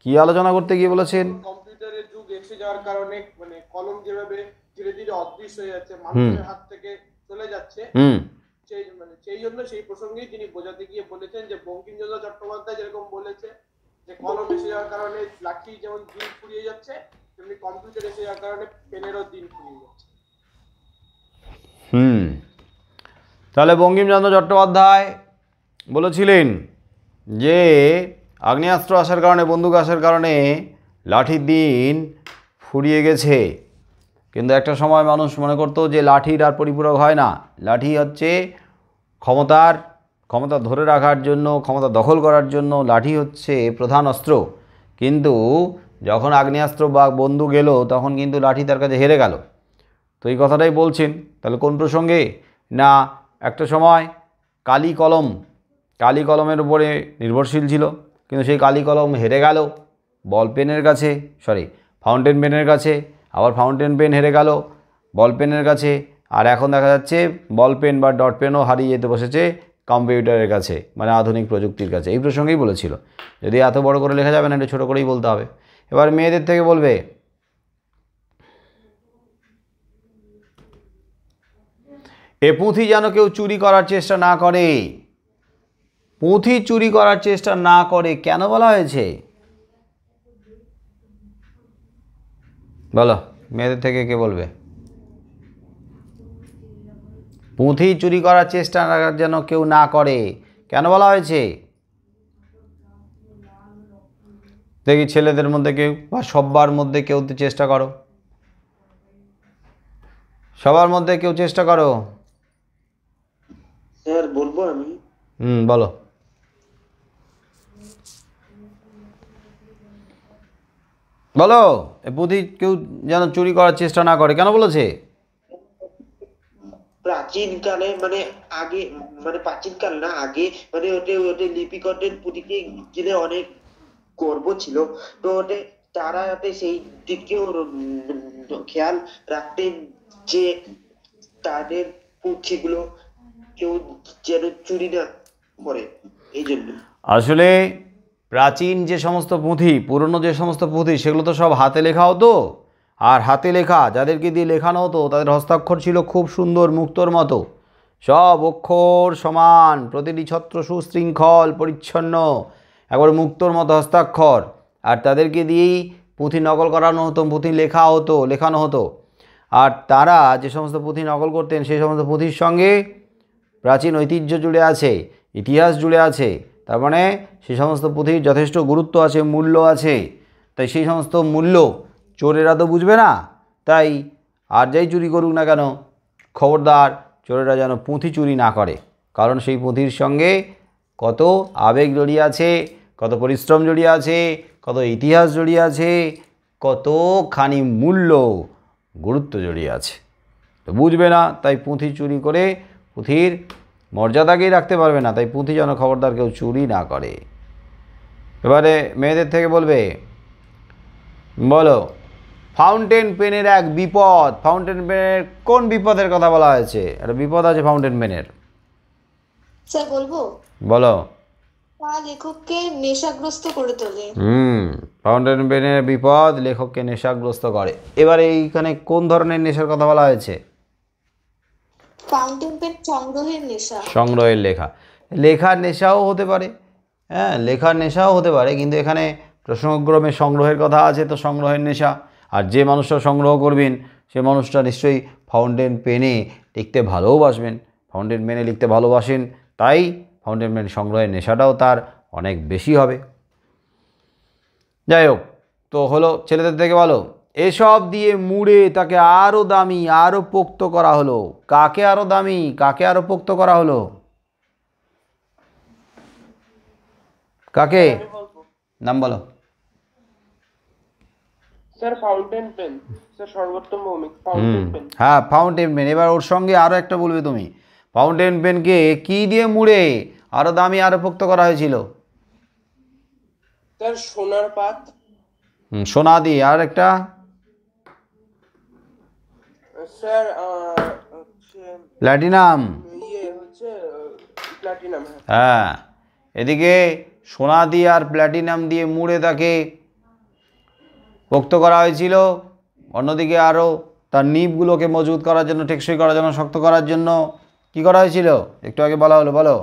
কি আলোচনা করতে গিয়ে বলেছেন? কম্পিউটারের যুগ এসে যাওয়ার কারণে মানে কলম যেভাবে ধীরে ধীরে অদৃশ্য হয়ে যাচ্ছে, মানুষের হাত থেকে চলে যাচ্ছে, সেই জন্য সেই প্রসঙ্গেই তিনি বোঝাতে গিয়ে বলেছেন যে বঙ্কিমচন্দ্র চট্টোপাধ্যায় যেরকম বলেছে যে কলম এসে যাওয়ার কারণে লাঠি যেমন দিন ফুরিয়ে যাচ্ছে, তেমনি কম্পিউটার এসে যাওয়ার কারণে পেনেরও দিন ফুরিয়ে যাচ্ছে। তাহলে বঙ্কিমচন্দ্র চট্টোপাধ্যায় বলেছিলেন যে আগ্নেয়াস্ত্র আসার কারণে, বন্দুক আসার কারণে লাঠির দিন ফুরিয়ে গেছে। কিন্তু একটা সময় মানুষ মনে করতো যে লাঠির আর পরিপূরক হয় না, লাঠি হচ্ছে ক্ষমতা ধরে রাখার জন্য, ক্ষমতা দখল করার জন্য লাঠি হচ্ছে প্রধান অস্ত্র। কিন্তু যখন আগ্নেয়াস্ত্র বা বন্দুক এলো তখন কিন্তু লাঠি তার কাছে হেরে গেল। তো এই কথাটাই বলছেন। তাহলে কোন প্রসঙ্গে? না, একটা সময় কালি কলমের উপরে নির্ভরশীল ছিল, কিন্তু সেই কালি কলম হেরে গেল বল পেনের কাছে, ফাউন্টেন পেনের কাছে। আবার ফাউন্টেন পেন হেরে গেল বল পেনের কাছে। আর এখন দেখা যাচ্ছে বল পেন বা ডট পেনও হারিয়ে যেতে বসেছে কম্পিউটারের কাছে, মানে আধুনিক প্রযুক্তির কাছে। এই প্রসঙ্গেই বলেছিল। যদি এত বড় করে লেখা যাবে না, একটু ছোটো করেই বলতে হবে। এবার মেয়েদের থেকে বলবে, এ পুঁথি যেন কেউ চুরি করার চেষ্টা না করে। পুঁথি চুরি করার চেষ্টা না করে কেন বলা হয়েছে? বলো, মেয়েদের থেকে কে বলবে? পুঁথি চুরি করার চেষ্টা যেন কেউ না করে কেন বলা হয়েছে? দেখি ছেলেদের মধ্যে কেউ, বা সবার মধ্যে কেউ চেষ্টা করো, সবার মধ্যে কেউ চেষ্টা করো। স্যার বলবো আমি? বলো। বলো, এ পুঁথি কেউ যেন চুরি করার চেষ্টা না করে কেন বলেছে? প্রাচীনকালে মানে আগে, মানে প্রাচীনকাল না আগে, মানে ওটা লিপিকরদের পুঁথিকে গেলে অনেক গর্ব ছিল, তো তারা যাতে সেই দিকেও খেয়াল রাখতেন যে তাদের পুঁথিগুলো কেউ যেন চুরি না করে। এই জন্য আসলে প্রাচীন যে সমস্ত পুঁথি, পুরনো যে সমস্ত পুঁথি, সেগুলো তো সব হাতে লেখা হতো। আর হাতে লেখা যাদেরকে দিয়ে লেখানো হতো তাদের হস্তাক্ষর ছিল খুব সুন্দর, মুক্তোর মতো। সব অক্ষর সমান, প্রতিটি ছত্র সুশৃঙ্খল পরিচ্ছন্ন, একবার মুক্তোর মতো হস্তাক্ষর। আর তাদেরকে দিয়েই পুঁথি নকল করানো হতো, পুঁথি লেখা হতো, লেখানো হতো। আর তারা যে সমস্ত পুঁথি নকল করতেন সেই সমস্ত পুঁথির সঙ্গে প্রাচীন ঐতিহ্য জুড়ে আছে, ইতিহাস জুড়ে আছে। তার মানে সেই সমস্ত পুঁথির যথেষ্ট গুরুত্ব আছে, মূল্য আছে। তাই সেই সমস্ত মূল্য চোরেরা তো বুঝবে না। তাই আর যাই চুরি করুক না কেন, খবরদার চোরেরা যেন পুঁথি চুরি না করে। কারণ সেই পুঁথির সঙ্গে কত আবেগ জড়িয়ে আছে, কত পরিশ্রম জড়িয়ে আছে, কত ইতিহাস জড়িয়ে আছে, কতখানি মূল্য গুরুত্ব জড়িয়ে আছে। তো বুঝবে না, তাই পুঁথি চুরি করে পুঁথির মর্যাদাকেই রাখতে পারবে না। তাই পুঁথি যেন খবরদার কেউ চুরি না করে। এবারে মেয়েদের থেকে বলবে, বলো ফাউন্টেন পেনের এক বিপদ। ফাউন্টেন পেনের কোন বিপদের কথা বলা হয়েছে? একটা বিপদ আছে ফাউন্টেন পেনের। স্যার বলবো? বলো। তা লেখককে নেশাগ্রস্ত করে তোলে। ফাউন্টেন পেনের বিপদ লেখককে নেশাগ্রস্ত করে। এবারে এইখানে কোন ধরনের নেশার কথা বলা হয়েছে? ফাউন্টেন পেন সংগ্রহের নেশা। সংগ্রহের লেখা, লেখার নেশাও হতে পারে। হ্যাঁ, লেখার নেশাও হতে পারে, কিন্তু এখানে প্রসঙ্গক্রমে সংগ্রহের কথা আছে, তো সংগ্রহের নেশা। আর যে মানুষটা সংগ্রহ করবেন সে মানুষটা নিশ্চয়ই ফাউন্টেন পেনে লিখতে ভালোবাসবেন, ফাউন্টেন পেনে লিখতে ভালোবাসেন। তাই ফাউন্টেন পেন সংগ্রহের নেশাটাও তার অনেক বেশি হবে। যাই হোক, তো হলো ছেলেদের থেকে বলো, এসব দিয়ে মুড়ে তাকে আরও দামি, আরও পোক্ত করা হলো। কাকে আরও দামি, কাকে আরও পোক্ত করা হলো? কাকে? নাম বলো। স্যার ফাউন্টেন পেন, স্যার সর্বোত্তম ভৌমিক ফাউন্টেন পেন। হ্যাঁ, ফাউন্টেন পেন। এবার ওর সঙ্গে আরও একটা বলবে তুমি। ফাউন্টেন পেনকে কি দিয়ে মুড়ে আরও দামি, আরও পোক্ত করা হয়েছিল? স্যার সোনার পাত। সোনা দিয়ে। আর একটা? Sir platinum. প্ল্যাটিনাম। হ্যাঁ, এদিকে সোনা দিয়ে আর প্ল্যাটিনাম দিয়ে মুড়ে তাকে পোক্ত করা হয়েছিল। অন্যদিকে আরও তার নিবগুলোকে মজবুত করার জন্য, টেকসই করার জন্য, শক্ত করার জন্য কি করা হয়েছিল? একটু আগে বলা হলো, বলো।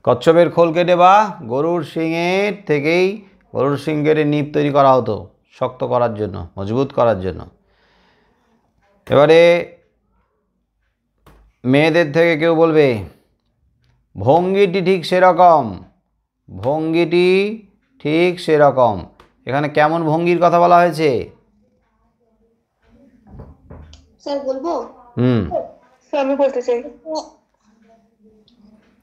কচ্ছপের খোল কেটে বা গরুর শিঙের থেকেই গরুর শিং কেটে নিব তৈরি করা হতো, শক্ত করার জন্য, মজবুত করার জন্য। এবারে মেয়েদের থেকে কেউ বলবে, ভঙ্গিটি ঠিক সেরকম, ভঙ্গিটি ঠিক সেরকম। এখানে কেমন ভঙ্গির কথা বলা হয়েছে? স্যার বলবো? স্যার আমি বলতে চাই।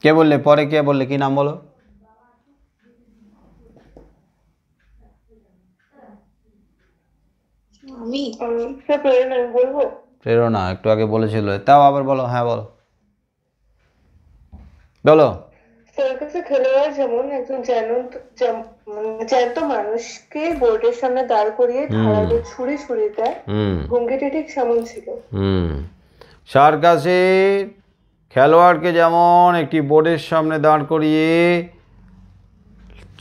কে বললে? পরে কে বললে? কি নাম বলো? আমি স্যার প্রেরণা, আমি বলবো? প্রেরণা একটু আগে বলেছিল, তাও আবার বলো। হ্যাঁ বলো, বলো। সার্কাসে খেলোয়াড় যেমন একজন জ্যান্ত মানুষকে বোর্ডের সামনে দাঁড় করিয়ে ধারালো ছুরি ছুরি দেয়, ভঙ্গিটি ঠিক সেমন ছিল। সার্কাসে খেলোয়াড়কে যেমন একটি বোর্ডের সামনে দাঁড় করিয়ে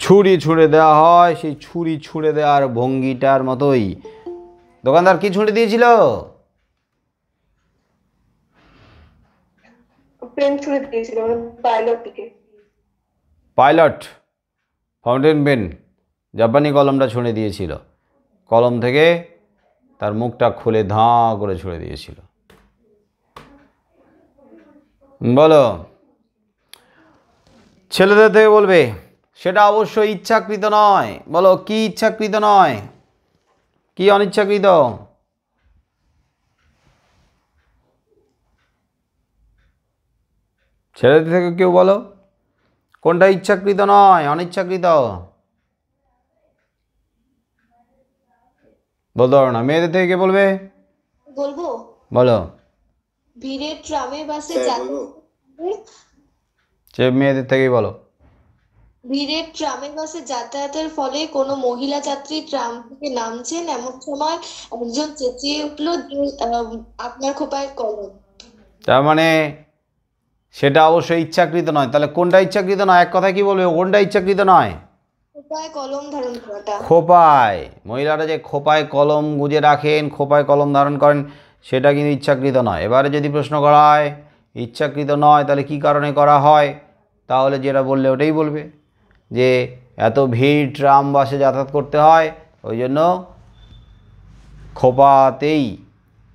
ছুরি ছুঁড়ে দেওয়া হয়, সেই ছুরি ছুঁড়ে দেওয়ার ভঙ্গিটার মতোই দোকানদার কি ছুঁড়ে দিয়েছিল? পেন ছুঁড়ে দিয়েছিল পাইলটটিকে। পাইলট ফাউন্টেন পেন, জাপানি কলমটা ছুঁড়ে দিয়েছিল। কলম থেকে তার মুখটা খুলে ধাঁ করে ছুঁড়ে দিয়েছিল। বলো। ছেলেদের থেকে বলবে, সেটা অবশ্যই ইচ্ছাকৃত নয়। বলো, কি ইচ্ছাকৃত নয়, কি অনিচ্ছাকৃত? ছেলেদের থেকে কেউ বলো, কোনটা ইচ্ছাকৃত নয়, অনিচ্ছাকৃত? বলতে পারো না। মেয়েদের থেকে কে বলবে? বলবো? বলো। ভিড়ের ট্রামে বাসে যাত্রী মেয়েদের থেকেই বলো। ভিড়ের ট্রামের বাসে যাতায়াতের ফলে কোনো মহিলা যাত্রী ট্রাম থেকে নামছেন, এমন সময় একজন চেঁচিয়ে উঠলো যে আপনার খোঁপায় কলম। তার মানে সেটা অবশ্যই ইচ্ছাকৃত নয়। তাহলে কোনটা ইচ্ছাকৃত নয়, এক কথা কি বলবে, কোনটা ইচ্ছাকৃত নয়? খোঁপায় কলম ধারণ করাটা। খোপায়, মহিলারা যে খোপায় কলম গুঁজে রাখেন, খোপায় কলম ধারণ করেন, সেটা কিন্তু ইচ্ছাকৃত নয়। এবারে যদি প্রশ্ন করা হয় ইচ্ছাকৃত নয় তাহলে কি কারণে করা হয়, তাহলে যেটা বললে ওটাই বলবে যে এত ভিড় ট্রাম বাসে যাতায়াত করতে হয়, ওই জন্য খোপাতেই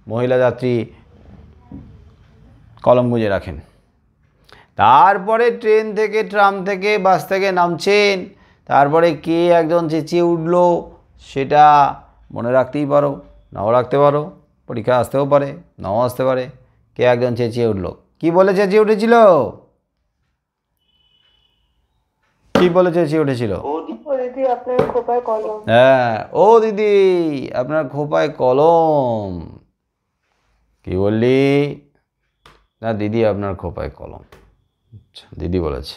মহিলা যাত্রী কলম গুঁজে রাখেন। তারপরে ট্রেন থেকে, ট্রাম থেকে, বাস থেকে নামছেন, তারপরে কে একজন চেঁচিয়ে উঠলো, সেটা মনে রাখতেই পারো, নাও রাখতে পারো, পরীক্ষা আসতেও পারে, নাও আসতে পারে। কে একজন চেঁচিয়ে উঠলো, কি বলে চেঁচিয়ে উঠেছিল? কি বলে চেঁচিয়ে উঠেছিল? দিদি আপনার খোপায় কলম। হ্যাঁ, ও দিদি আপনার খোপায় কলম। কি বললি? না, দিদি আপনার খোপায় কলম। আচ্ছা, দিদি বলেছে।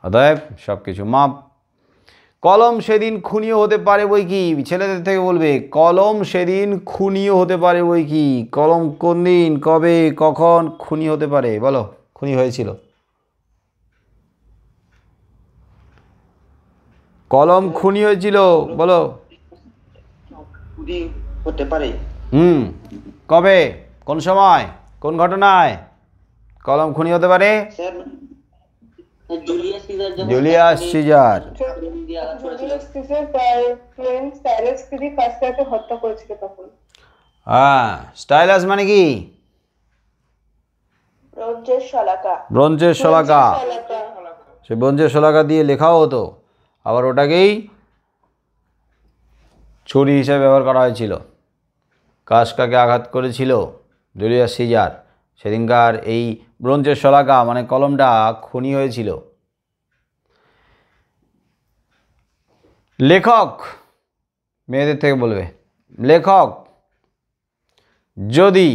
অতএব সব কিছু মাপ। কলম সেদিন খুনিও হতে পারে বই কি? ছেলেদের থেকে বলবে কলম সেদিন খুনিও হতে পারে বই কি? কলম কোন দিন, কবে, কখন খুনি হতে পারে? বলো, খুনি হয়েছিল। কলম খুনি হয়েছিল, বলো। খুনি হতে পারে। কবে, কোন সময়, কোন ঘটনায় কলম খুনি হতে পারে? Sir Julius Caesar. হ্যাঁ, স্টাইলাস মানে কি? ব্রোঞ্জের শলাকা। সে ব্রোঞ্জের শলাকা দিয়ে লেখাও হতো, আবার ওটাকেই ছুরি হিসেবে ব্যবহার করা হয়েছিল। কাকে আঘাত করেছিল? Julius Caesar. সেদিনকার এই ব্রোঞ্জের শলাকা মানে কলমটা খুনি হয়েছিল। লেখক, মেয়েদের থেকে বলবে, লেখক যদি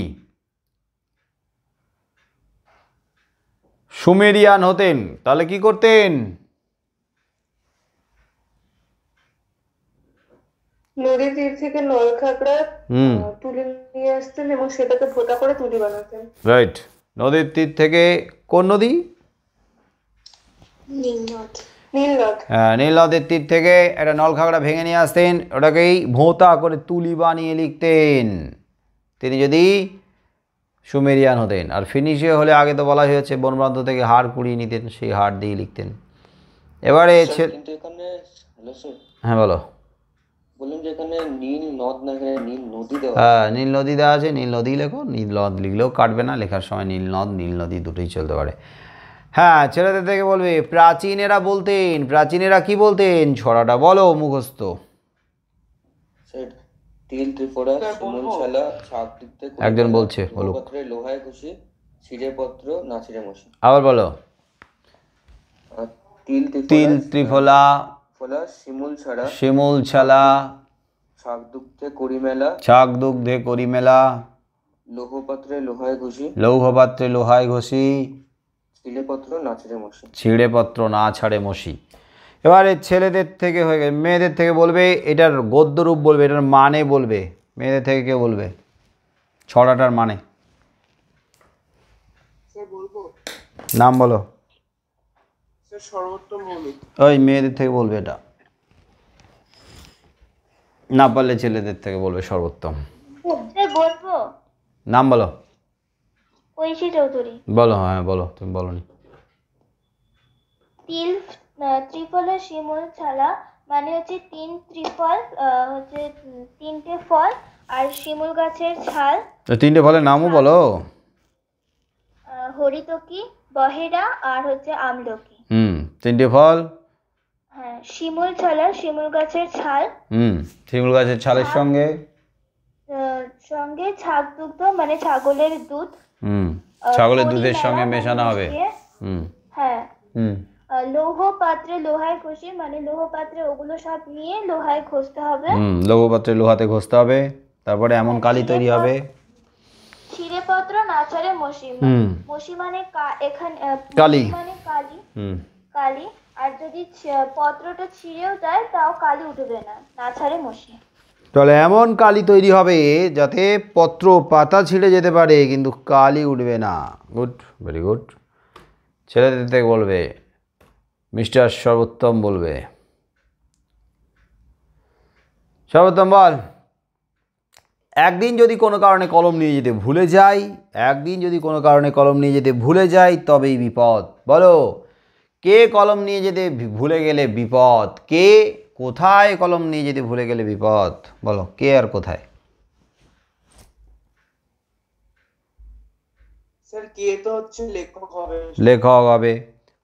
সুমেরিয়ান হতেন তাহলে কি করতেন? নদীর তীর থেকে নলখাগড়া তুলে নিয়ে আসতেন এবং সেটাকে ভোঁতা করে তুলি বানাতেন। রাইট। নদীর তীর থেকে, কোন নদী? নীলনদ। হ্যাঁ, নীল নদের তীর থেকে একটা নলখাগড়া ভেঙে নিয়ে আসতেন, ওটাকেই ভোঁতা করে তুলি বানিয়ে লিখতেন তিনি যদি সুমেরিয়ান হতেন। আর ফিনিশীয় হলে আগে তো বলা হয়েছে বনপ্রান্ত থেকে হাড় কুড়িয়ে নিতেন, সেই হাড় দিয়ে লিখতেন। এবারে কিন্তু এখানে হ্যালো স্যার, হ্যাঁ বলো। বললাম যে এখানে নীল নদ না, এখানে নীল নদী দেওয়া। হ্যাঁ, নীল নদী দেওয়া আছে, নীল নদী লেখো। নীল নদ লিখলেও কাটবে না, লেখার সময় নীল নদ, নীল নদী দুটোই চলতে পারে। হ্যাঁ, ছেলেদের থেকে বলবে প্রাচীনেরা বলতেন। প্রাচীনেরা কি বলতেন? ছড়াটা বলো মুখস্থ। স্যার, তিল ত্রিফোড়া, শিমুল শালা, ছাগ দিতে, একজন বলছে, বলুক। পত্রে লোহায় ঘষি, ছিঁড়ে পত্র না ছিঁড়ে মশি। আবার বলো। তিল ত্রিফলা, শিমুল ছালা, ছাগ দুগ্ধে করি মেলা, ছাগ দুগ্ধে করি মেলা, লৌহপাত্রে লোহায় ঘষি, লৌহপাত্রে লোহায় ঘষি, ছিঁড়ে পত্র না ছিঁড়ে মশি। ছিঁড়ে পত্র না ছাড়ে মশি। এবারে ছেলেদের থেকে হয়ে গেছে। মেয়েদের থেকে বলবে এটার গদ্যরূপ বলবে, এটার মানে বলবে। মেয়েদের থেকে কে বলবে ছড়াটার মানে? নাম বলো। ওই মেয়েদের থেকে বলবে এটা, না পারলে ছেলেদের থেকে বলবে সর্বোত্তম। বলবো, নাম বলো। ঐশী চৌধুরী। বলো। হ্যাঁ বলো, তুমি বলোনি। তিল ত্রিফলা শিমুল ছালা মানে হচ্ছে তিন ত্রিফল, হচ্ছে তিনটে ফল, আর শিমুল গাছের ছাল। তিনটে ফলের নামও বলো। হরিতকি, বহেরা, আর হচ্ছে আমলকি। তিনটে ফল। হ্যাঁ, শিমুল ছালা, শিমুল গাছের ছাল। শিমুল গাছের ছালের সঙ্গে সঙ্গে ছাগ দুগ্ধ মানে ছাগলের দুধ। ছাগলের দুধের সঙ্গে মেশানো হবে। হ্যাঁ। লৌহ পাত্রে লোহায় ঘষি মানে লৌহ পাত্রে ওগুলো সব নিয়ে লোহায় ঘষতে হবে। লৌহ পাত্রে লোহাতে ঘষতে হবে, তারপরে এমন কালি তৈরি হবে। ছিঁড়ে পত্র না ছাড়ে মশি। মশি মানে এখানে কালি মানে কালি। আর যদি পত্রটা ছিঁড়েও যায় তাও কালি উঠবে না, না ছাড়ে মশে। তাহলে এমন কালি তৈরি হবে যাতে পত্র পাতা ছিঁড়ে যেতে পারে কিন্তু কালি উঠবে না। Good, very good. ছেলেদের থেকে বলবে, মিস্টার সর্বোত্তম বলবে। সর্বোত্তম বল, একদিন যদি কোনো কারণে কলম নিয়ে যেতে ভুলে যাই, একদিন যদি কোনো কারণে কলম নিয়ে যেতে ভুলে যাই তবেই বিপদ। বলো, কে কলম নিয়ে যেতে ভুলে গেলে বিপদ? কে কোথায় কলম নিয়ে যেতে ভুলে গেলে বিপদ? বলো, কে আর কোথায়? স্যার কে তো হচ্ছে লেখক হবে। লেখক হবে।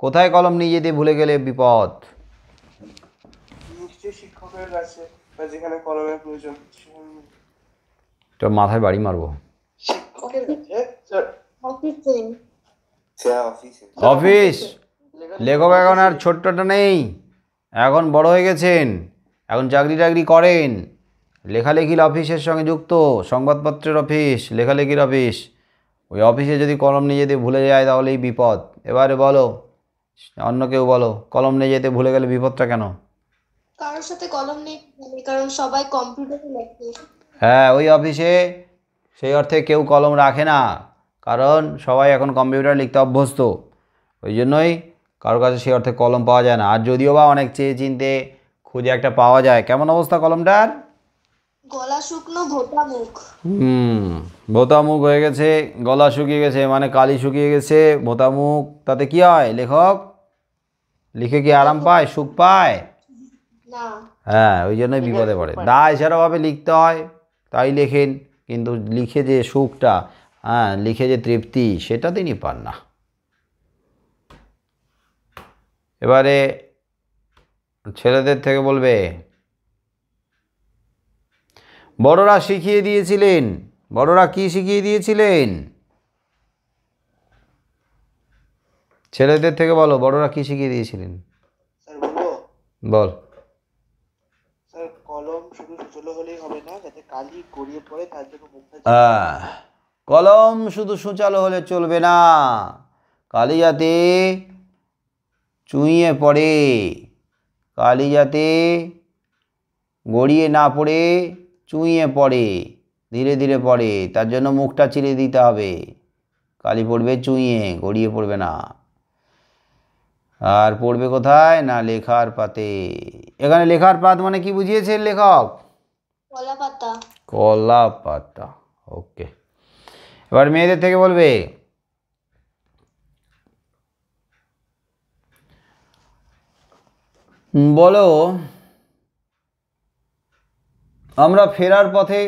কোথায় কলম নিয়ে যেতে ভুলে গেলে বিপদ? নিশ্চয়ই শিক্ষকের কাছে, বা যেখানে কলমের প্রয়োজন। তো মাথায় বাড়ি মারবো। শিক্ষকের কাছে স্যার। অফিসে। স্যার অফিসে। অফিস। লেখক এখন আর ছোট্টটা নেই, এখন বড় হয়ে গেছেন, এখন চাকরি টাকরি করেন, লেখালেখির অফিসের সঙ্গে যুক্ত, সংবাদপত্রের অফিস, লেখালেখির অফিস। ওই অফিসে যদি কলম নিয়ে যেতে ভুলে যায় তাহলেই বিপদ। এবারে বলো, অন্য কেউ বলো, কলম নিয়ে যেতে ভুলে গেলে বিপদটা কেন? কারোর সাথে কলম নেই, কারণ সবাই কম্পিউটারে লেখে। হ্যাঁ, ওই অফিসে সেই অর্থে কেউ কলম রাখে না, কারণ সবাই এখন কম্পিউটার লিখতে অভ্যস্ত। ওই জন্যই কারোর কাছে সেই অর্থে কলম পাওয়া যায় না। আর যদিও বা অনেক চেয়ে চিনতে খুঁজে একটা পাওয়া যায়। কেমন অবস্থা কলমটার? গলা শুকনো, ভোঁতা মুখ। ভোঁতা মুখ হয়ে গেছে, গলা শুকিয়ে গেছে, মানে কালি শুকিয়ে গেছে, ভোঁতা মুখ। তাতে কি হয়? লেখক লিখে কি আরাম পায়, সুখ পায়? না। হ্যাঁ, ওই জন্যই বিপদে পড়ে। দায় এছাড়াভাবে লিখতে হয়, তাই লেখেন, কিন্তু লিখে যে সুখটা, লিখে যে তৃপ্তি, সেটা তিনি পান না। এবারে ছেলেদের থেকে বলবে, বড়রা শিখিয়ে দিয়েছিলেন। বড়রা কি শিখিয়ে দিয়েছিলেন? ছেলেদের থেকে বলো, বড়রা কি শিখিয়ে দিয়েছিলেন? স্যার বলবো? বল। স্যার কলম শুধু সূচলো হলেই হবে না, যাতে কালি গড়িয়ে পড়ে তার জন্য মুখটা। কলম শুধু সূচালো হলে চলবে না, কালি যাতে চুইয়ে পড়ে, কালি যাতে গড়িয়ে না পড়ে চুইয়ে পড়ে, ধীরে ধীরে পড়ে, তার জন্য মুখটা চিরে দিতে হবে। কালি পড়বে চুইয়ে, গড়িয়ে পড়বে না। আর পড়বে কোথায়? না লেখার পাতে। এখানে লেখার পাত মানে কি বুঝিয়েছেন লেখক? কলা পাতা। কলা পাতা। ওকে। এবার মেয়েদের থেকে বলবে, বলো, আমরা ফেরার পথে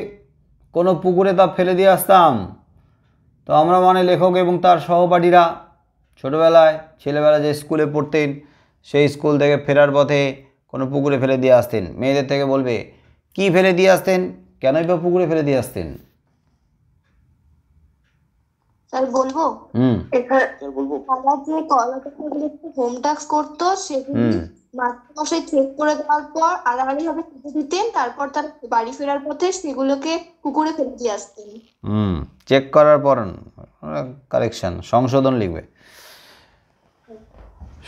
কোনো পুকুরে তা ফেলে দিয়ে আসতাম। তো আমরা মানে লেখক এবং তার সহপাঠীরা ছোটোবেলায় ছেলেবেলা যে স্কুলে পড়তেন, সেই স্কুল থেকে ফেরার পথে কোনো পুকুরে ফেলে দিয়ে আসতেন। মেয়েদের থেকে বলবে, কি ফেলে দিয়ে আসতেন, কেনই বা পুকুরে ফেলে দিয়ে আসতেন? স্যার বলবো? স্যার বলবো? আমার যে কলাগুলো হোম টাস্ক করতো, সেগুলি মাস্টারমশাই চেক করে দেওয়ার পর আড়াআড়ি ভাবে কেটে দিতেন, তারপর তার বাড়ি ফেরার পথে সেগুলোকে পুকুরে ফেলে দিয়ে আসতেন। চেক করার পর কারেকশন, সংশোধন লিখবে।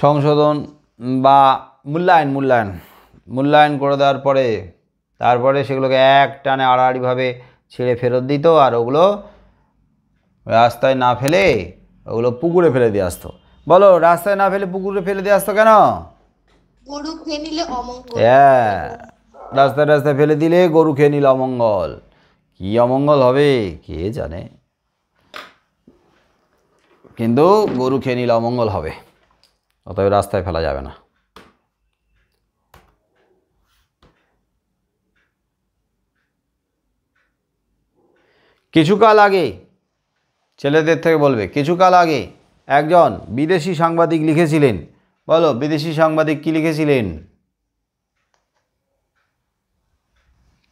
সংশোধন বা মূল্যায়ন, মূল্যায়ন মূল্যায়ন করে দেওয়ার পরে তারপরে সেগুলোকে এক টানে আড়াআড়িভাবে ছেড়ে ফেরত দিত, আর ওগুলো রাস্তায় না ফেলে ওগুলো পুকুরে ফেলে দিয়ে আসতো। বলো, রাস্তায় না ফেলে পুকুরে ফেলে দিয়ে আসতো কেন? গরু খেয়ে নিলে অমঙ্গল। হ্যাঁ, রাস্তায় রাস্তায় ফেলে দিলে গরু খেয়ে নিলে অমঙ্গল। কি অমঙ্গল হবে কে জানে, কিন্তু গরু খেয়ে নিলে অমঙ্গল হবে, অতএব রাস্তায় ফেলা যাবে না। কিছুকাল আগে, ছেলেদের থেকে বলবে, কিছুকাল আগে একজন বিদেশি সাংবাদিক লিখেছিলেন। বলো, বিদেশি সাংবাদিক কি লিখেছিলেন?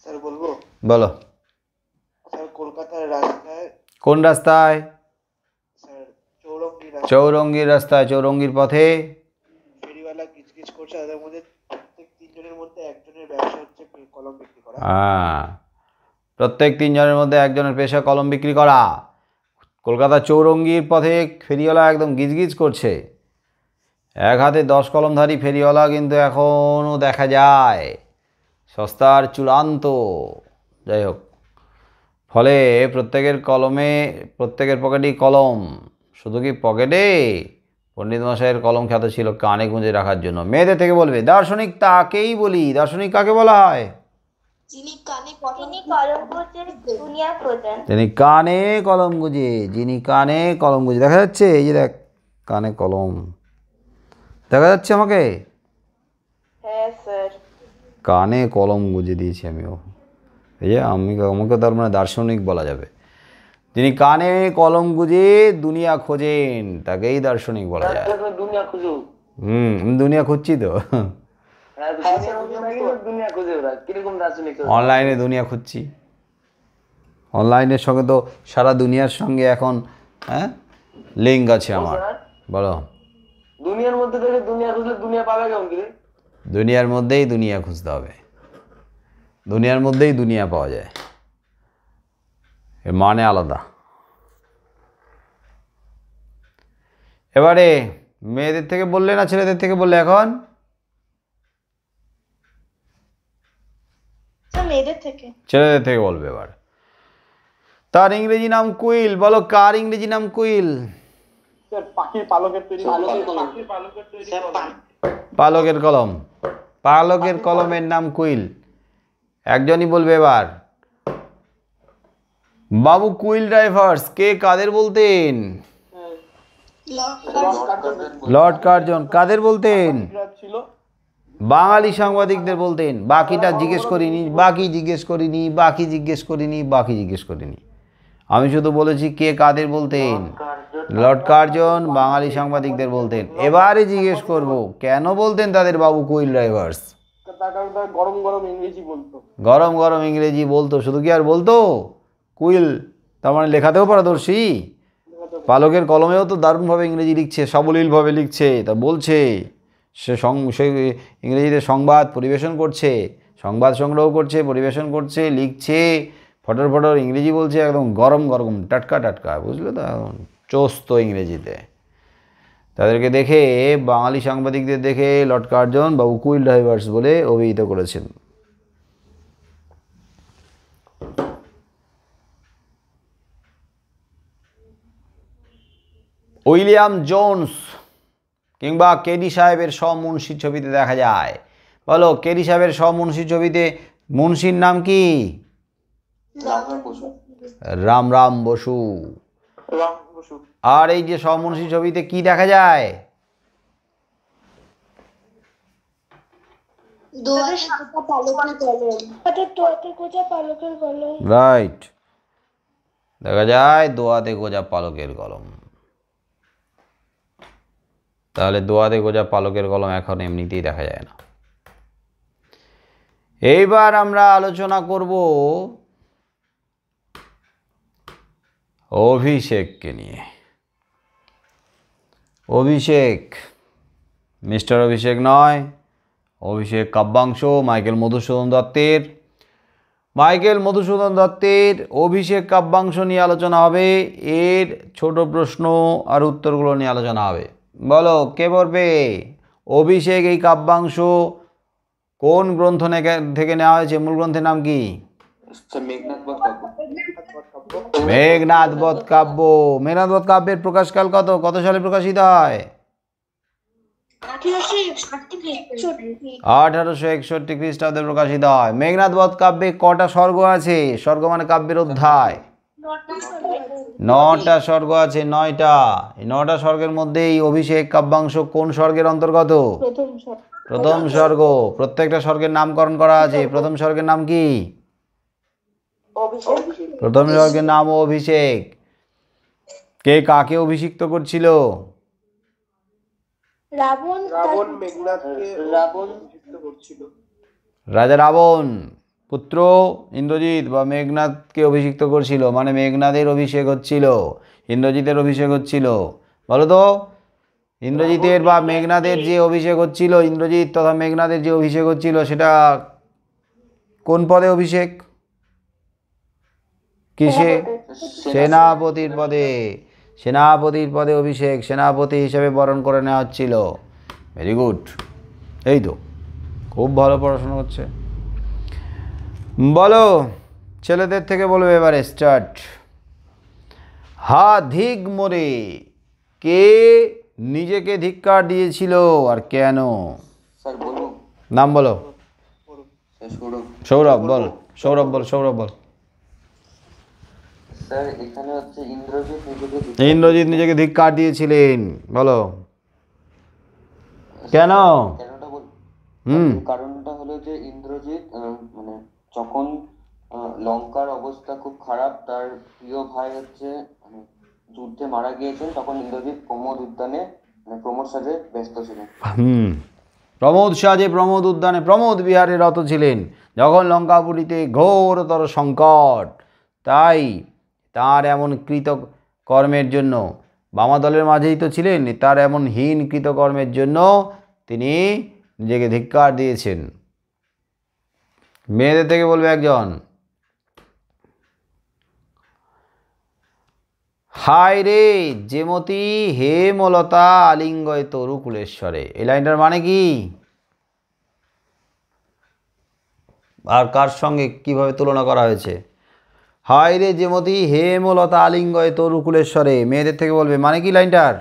স্যার বলবো? বলো। স্যার কলকাতার রাস্তায়। কোন রাস্তায়? স্যার চৌরঙ্গি রাস্তায়। চৌরঙ্গির রাস্তায়, চৌরঙ্গির পথে ফেরিওয়ালা গিজগিজ করছে, তাদের মধ্যে প্রত্যেক তিনজনের মধ্যে একজনের ব্যবসা হচ্ছে কলম বিক্রি করা। প্রত্যেক তিনজনের মধ্যে একজনের পেশা কলম বিক্রি করা। কলকাতা চৌরঙ্গির পথে ফেরিওয়ালা একদম গিজগিজ করছে, এক হাতে 10 কলমধারী ফেরিওয়ালা কিন্তু এখনও দেখা যায়, সস্তার চূড়ান্ত। যাই হোক, ফলে প্রত্যেকের পকেটেই কলম। শুধু কি পকেটে, পণ্ডিত মশাইয়ের কলম খ্যাত ছিল কানে গুঁজে রাখার জন্য। মেয়েদের থেকে বলবে দার্শনিক তাকেই বলি। দার্শনিক কাকে বলা হয়? যিনি কানে কলম গুঁজে, যিনি কানে কলম গুঁজে। দেখা যাচ্ছে? এই যে দেখ, কানে কলম দেখা যাচ্ছে আমাকে? হ্যাঁ স্যার। কানে কলম গুঁজে দিয়েছি আমিও। এই যে আমাকে তার মানে দার্শনিক বলা যাবে। যিনি কানে কলম গুঁজে দুনিয়া খোঁজেন তাকেই দার্শনিক বলা যায়। দুনিয়া খুঁজো। আমি দুনিয়া খুঁজছি তো। দুনিয়া খুঁজে ওরা কিরকম দার্শনিক? অনলাইনে দুনিয়া খুঁজছি। অনলাইনের সঙ্গে তো সারা দুনিয়ার সঙ্গে এখন লিঙ্ক আছে আমার। বলো। দুনিয়ার মধ্যে থেকে দুনিয়া খুঁজলে দুনিয়া পাবে কেমন করে? দুনিয়ার মধ্যেই দুনিয়া খুঁজতে হবে। দুনিয়ার মধ্যেই দুনিয়া পাওয়া যায়, এর মানে আলাদা। এবারে মেয়েদের থেকে বললে না ছেলেদের থেকে বললে? এখন মেয়েদের থেকে। ছেলেদের থেকে বলবে এবার। তার ইংরেজি নাম কুইল। বলো, কার ইংরেজি নাম কুইল? পাখির পালকের তৈরি পালকের কলম। পালকের কলমের নাম কুইল। একজনই বলবে এবার। বাবু কুইল ড্রাইভার্স কে কাদের বলতেন? Lord Curzon. কাদের বলতেন? বাঙালি সাংবাদিকদের বলতেন। বাকিটা জিজ্ঞেস করিনি, বাকি জিজ্ঞেস করিনি, বাকি জিজ্ঞেস করিনি, বাকি জিজ্ঞেস করিনি। আমি শুধু বলেছি কে কাদের বলতেন। লর্ড কার্জন বাঙালি সাংবাদিকদের বলতেন। এবারে জিজ্ঞেস করব কেন বলতেন তাদের বাবু কুইল ড্রাইভার্স? গরম গরম ইংরেজি বলতো। গরম গরম ইংরেজি বলতো। শুধু কি আর বলতো? কুইল তার মানে লেখাতেও পারদর্শী। পালকের কলমেও তো দারুণভাবে ইংরেজি লিখছে, সাবলীলভাবে লিখছে। তা বলছে সে ইংরেজিতে সংবাদ পরিবেশন করছে, সংবাদ সংগ্রহ করছে, পরিবেশন করছে, লিখছে, ফটর ফটর ইংরেজি বলছে, একদম গরম গরম টাটকা টাটকা। বুঝলে তো? এখন চোস্ত ইংরেজিতে। তাদেরকে দেখে, বাঙালি সাংবাদিকদের দেখে লর্ড কার্জন বাবু কুইল ড্রাইভার্স বলে অভিহিত করেছেন। উইলিয়াম জোন্স কিংবা কেডি সাহেবের মুন্সি ছবিতে দেখা যায়। বলো, কেডি সাহেবের মুন্সি ছবিতে মুন্সির নাম কি? রাম রাম বসু। আর এই যে মুন্সি ছবিতে কি দেখা যায়? রাইট, দেখা যায় দোয়াতে গোজা পালকের কলম। তাহলে দোয়াতে গোজা পালকের কলম এখন এমনিতেই দেখা যায় না। এইবার আমরা আলোচনা করব অভিষেককে নিয়ে। অভিষেক, মিস্টার অভিষেক নয়, অভিষেক কাব্যাংশ মাইকেল মধুসূদন দত্তের। মাইকেল মধুসূদন দত্তের অভিষেক কাব্যাংশ নিয়ে আলোচনা হবে। এর ছোট প্রশ্ন আর উত্তরগুলো নিয়ে আলোচনা হবে। বলো, কে বলবে? অভিষেক এই কাব্যাংশ কোন গ্রন্থ থেকে নেওয়া হয়েছে? মূল গ্রন্থের নাম কি? মেঘনাদ বধ কাব্য। মেঘনাদ বধ কাব্যের প্রকাশকাল কত সালে প্রকাশিত হয়? 1861 খ্রিস্টাব্দে প্রকাশিত হয়। মেঘনাদ বধ কাব্যে কটা স্বর্গ আছে? স্বর্গ মানে কাব্যের অধ্যায়। 9টা স্বর্গ আছে, 9টা। এই 9টা স্বর্গের মধ্যে এই অভিষেক কাব্যাংশ কোন স্বর্গের অন্তর্গত? প্রথম স্বর্গ। প্রত্যেকটা স্বর্গের নামকরণ করা আছে। প্রথম স্বর্গের নাম কি? প্রথম স্বর্গের নাম অভিষেক। কে কাকে অভিষিক্ত করছিল? রাজা রাবণ পুত্র ইন্দ্রজিৎ বা মেঘনাদকে অভিষিক্ত করছিল। মানে মেঘনাদের অভিষেক হচ্ছিল, ইন্দ্রজিতের অভিষেক হচ্ছিল। বলো তো, ইন্দ্রজিতের বা মেঘনাদের যে অভিষেক হচ্ছিল, ইন্দ্রজিৎ তথা মেঘনাদের যে অভিষেক হচ্ছিল, সেটা কোন পদে অভিষেক? কিসে? সেনাপতির পদে। সেনাপতির পদে অভিষেক। সেনাপতি হিসেবে বরণ করে নেওয়া হচ্ছিল। ভেরি গুড, এই তো খুব ভালো পড়াশোনা হচ্ছে। বলো, ছেলেদের থেকে বলবে এবারে, স্টার্ট। হা ধিক মোরে, কে নিজেকে ধিক্কার দিয়েছিল আর কেন? স্যার বলবো? নাম বলো। স্যার সৌরভ। সৌরভ বল, সৌরভ বল, সৌরভ বল। স্যার এখানে হচ্ছে ইন্দ্রজিৎ নিজেকে ধিক্কার দিয়েছিলেন, বলো কেন? কেনটা বল। হুম, কারণটা হলো যে ইন্দ্রজিৎ মানে যখন লঙ্কার অবস্থা খুব খারাপ, তার প্রিয় ভাই হচ্ছে যুদ্ধে মারা গিয়েছেন, তখন ইন্দ্রজিৎ প্রমোদ উদ্যানে প্রমোদ সাজে ব্যস্ত ছিলেন। প্রমোদ সাজে প্রমোদ উদ্যানে প্রমোদ বিহারে রত ছিলেন যখন লঙ্কাপুরীতে ঘোরতর সংকট। তাই তার এমন কৃতকর্মের জন্য, বামাদলের মাঝেই তো ছিলেন, তার এমন হীন কৃতকর্মের জন্য তিনি নিজেকে ধিক্কার দিয়েছেন। মেয়েদের থেকে বলবে একজন। হায় রে যেমতি হেমলতা আলিঙ্গয় তরু কুলেশ্বরে, এই লাইনটার মানে কি? আর কার সঙ্গে কিভাবে তুলনা করা হয়েছে? হায় রে যেমতি হেমলতা আলিঙ্গয় তরু কুলেশ্বরে, মেয়েদের থেকে বলবে মানে কি লাইনটার?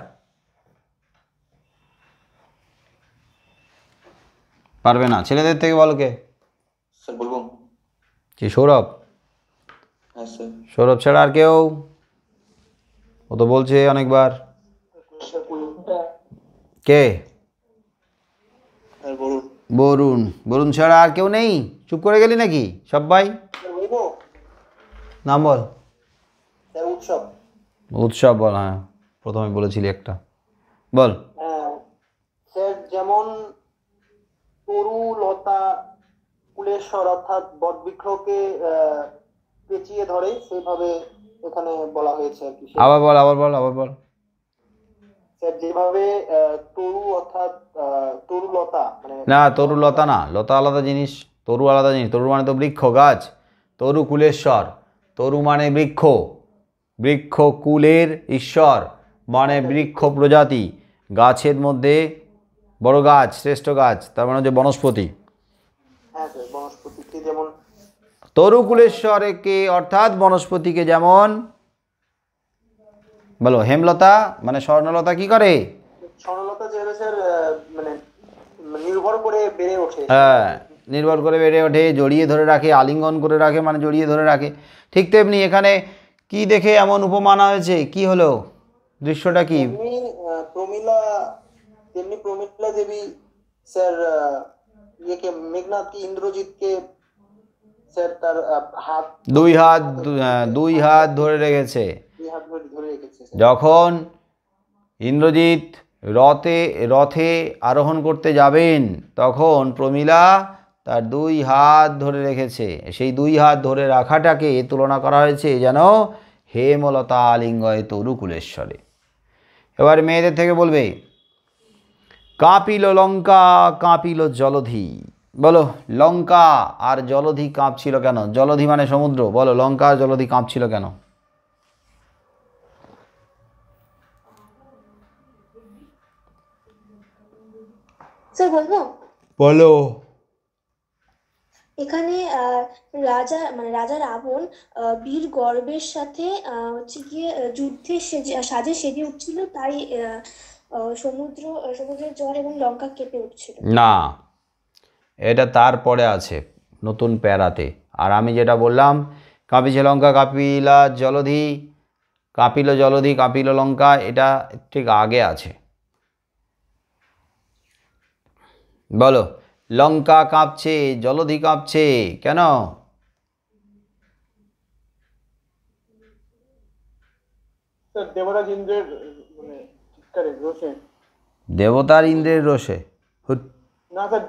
পারবে না, ছেলেদের থেকে বলো কে? স্যার বলবো? কি সৌরভ? হ্যাঁ স্যার। সৌরভ ছাড়া আর কেউ? ও তো বলছে অনেকবার। কে? বরুণ। বরুণ ছাড়া আর কেউ নেই? চুপ করে গেলি নাকি সবাই? নাম বল। উৎসব। উৎসব বল, হ্যাঁ প্রথমে বলেছিলি একটা, বল। স্যার যেমন তরু লতা কুলেশ্বর অর্থাৎ বটবৃক্ষকে পেঁচিয়ে ধরে, সেইভাবে এখানে বলা হয়েছে আর কি। আবার বল, আবার বল, আবার বল। স্যার যেভাবে তরু অর্থাৎ তরু লতা মানে, না তরু লতা না, লতা আলাদা জিনিস, তরু আলাদা জিনিস। তরু মানে তো বৃক্ষ, গাছ। তরু কুলেশ্বর, তরু মানে বৃক্ষ, বৃক্ষ কুলের ঈশ্বর মানে বৃক্ষ প্রজাতি, গাছের মধ্যে বড় গাছ, শ্রেষ্ঠ গাছ, তার মানে হচ্ছে বনস্পতি। হ্যাঁ স্যার, বনস্পতিকে যেমন তরু কুলেশ্বরকে অর্থাৎ বনস্পতিকে যেমন বলো। হেমলতা মানে স্বর্ণলতা কি করে? স্বর্ণলতা যেভাবে স্যার মানে নির্ভর করে বেড়ে ওঠে। হ্যাঁ, নির্ভর করে বেড়ে ওঠে, জড়িয়ে ধরে রাখে, আলিঙ্গন করে রাখে মানে জড়িয়ে ধরে রাখে। ঠিক তেমনি এখানে কি দেখে এমন উপমা আনা হয়েছে? কি হলো, দৃশ্যটা কি? তেমনি প্রমিলা দেবী স্যার ইয়েকে, মেঘনাথকে, ইন্দ্রজিৎকে স্যার তার হাত, দুই হাত ধরে রেখেছে। ধরে রেখেছে। যখন ইন্দ্রজিৎ রথে আরোহণ করতে যাবেন তখন প্রমিলা তার দুই হাত ধরে রেখেছে। সেই দুই হাত ধরে রাখাটাকে তুলনা করা হয়েছে যেন হেমলতা আলিঙ্গয়ে তরু কুলেশ্বরে। এবার মেয়েদের থেকে বলবে, কাঁপিল লঙ্কা কাঁপিল জলধি, বলো লঙ্কা আর জলধি কাঁপছিল কেন? জলধি মানে সমুদ্র, বলো লঙ্কা আর জলধি কাঁপছিল কেন? স্যার বলবো? বলো। এখানে রাজা রাবণ বীর গর্বের সাথে হচ্ছে গিয়ে যুদ্ধে সাজে সেজে উঠছিল, তাই সমুদ্রের জল এবং লঙ্কা কেঁপে উঠছিল। না, এটা তারপরে আছে নতুন প্যারাতে। আর আমি যেটা বললাম, কাঁপিছে লঙ্কা কাঁপিলা জলধি, কাঁপিল জলধি কাঁপিল লঙ্কা, এটা ঠিক আগে আছে। বলো, লঙ্কা কাঁপছে জলধি কাঁপছে কেন? দেবরাজ ইন্দ্রের মানে চিৎকারে, রোষে। দেবতার ইন্দ্রের রোষে? না স্যার,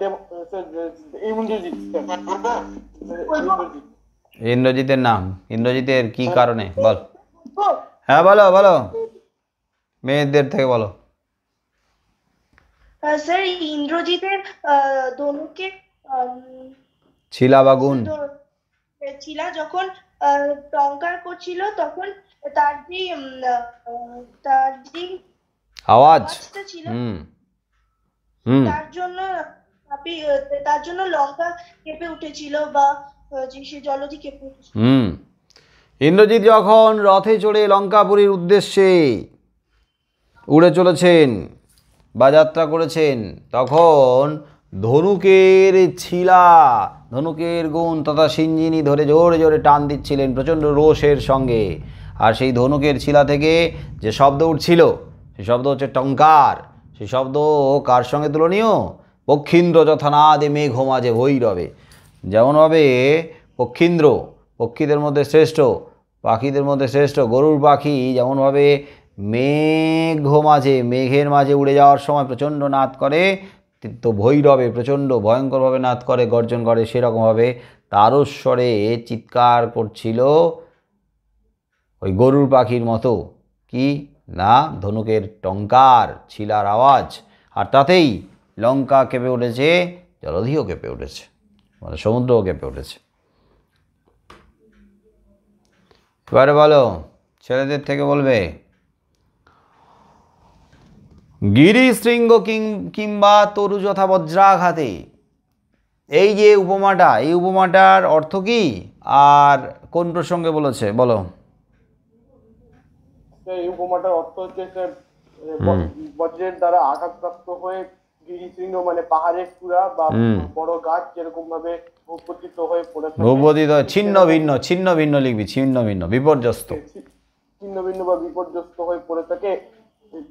ইন্দ্রজিতের নাম, ইন্দ্রজিতের কি কারণে বল। হ্যাঁ বলো বলো, মেয়েদের থেকে বলো। স্যার ইন্দ্রজিতের ধনুকে ছিলা বাগুন, ছিলা যখন টঙ্কার করছিল, তখন তার যে আওয়াজ ছিল, তার জন্য লঙ্কা কেঁপে উঠেছিল বা যে সে জলধি কেঁপে উঠেছিল। ইন্দ্রজিৎ যখন রথে চড়ে লঙ্কাপুরীর উদ্দেশ্যে উড়ে চলেছেন বা যাত্রা করেছেন, তখন ধনুকের ছিলা, ধনুকের গুণ তথা সিঞ্জিনি ধরে জোরে জোরে টান দিচ্ছিলেন প্রচণ্ড রোষের সঙ্গে। আর সেই ধনুকের ছিলা থেকে যে শব্দ উঠছিল, সেই শব্দ হচ্ছে টঙ্কার। সেই শব্দ কার সঙ্গে তুলনীয়? পক্ষীন্দ্র যথানাদে মেঘ মাঝে ভৈরবে। যেমনভাবে পক্ষীন্দ্র পক্ষীদের মধ্যে শ্রেষ্ঠ, পাখিদের মধ্যে শ্রেষ্ঠ গরুর পাখি, যেমনভাবে মেঘের মাঝে উড়ে যাওয়ার সময় প্রচণ্ড নাদ করে, তো ভৈরবে প্রচণ্ড ভয়ঙ্করভাবে নাদ করে, গর্জন করে, সেরকমভাবে তারস্বরে চিৎকার করছিল ওই গরুর পাখির মতো। কি না? ধনুকের টঙ্কার, ছিলার আওয়াজ। আর তাতেই লঙ্কা কেঁপে উঠেছে, জলধিও কেঁপে উঠেছে, মানে সমুদ্রও কেঁপে উঠেছে। এবারে বলো, ছেলেদের থেকে বলবে। গিরিশৃঙ্গ কিংবা তরু যথা বজ্রাঘাতে, এই যে উপমাটা, এই উপমাটার অর্থ কি আর কোন প্রসঙ্গে বলেছে বলো? এই উপমাটার অর্থ হচ্ছে বজ্রের দ্বারা আঘাতপ্রাপ্ত হয়ে গিরিশৃঙ্গ মানে পাহাড়ের চূড়া বা বড় গাছ যেরকম ভাবে ভূপতিত হয়ে পড়ে থাকে, ভূপতিত ছিন্ন ভিন্ন লিখবি, ছিন্ন ভিন্ন বিপর্যস্ত, ছিন্ন ভিন্ন বা বিপর্যস্ত হয়ে পড়ে থাকে,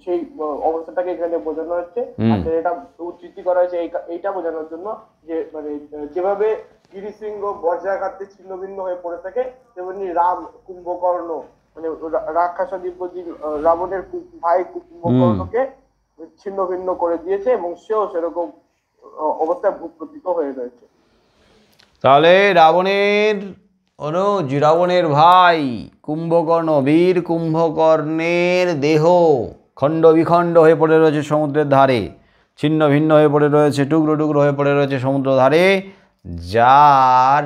সেই অবস্থাটাকে এখানে বোঝানো হচ্ছে। এটা উদ্ধৃতি করা হয়েছে এইটা বোঝানোর জন্য যে মানে যেভাবে গিরিশৃঙ্গ বজ্রাঘাতে ছিন্ন ভিন্ন হয়ে পড়ে থাকে, তেমনি রাম কুম্ভকর্ণ মানে রাক্ষসাধিপতি রাবণের ভাই কুম্ভকর্ণকে ছিন্ন ভিন্ন করে দিয়েছে এবং সেও সেরকম অবস্থায় ভূপতিত হয়ে রয়েছে। তাহলে রাবণের ভাই কুম্ভকর্ণ, বীর কুম্ভকর্ণের দেহ খণ্ড বিখণ্ড হয়ে পড়ে রয়েছে সমুদ্রের ধারে, ছিন্ন ভিন্ন হয়ে পড়ে রয়েছে, টুকরো টুকরো হয়ে পড়ে রয়েছে সমুদ্র ধারে, যার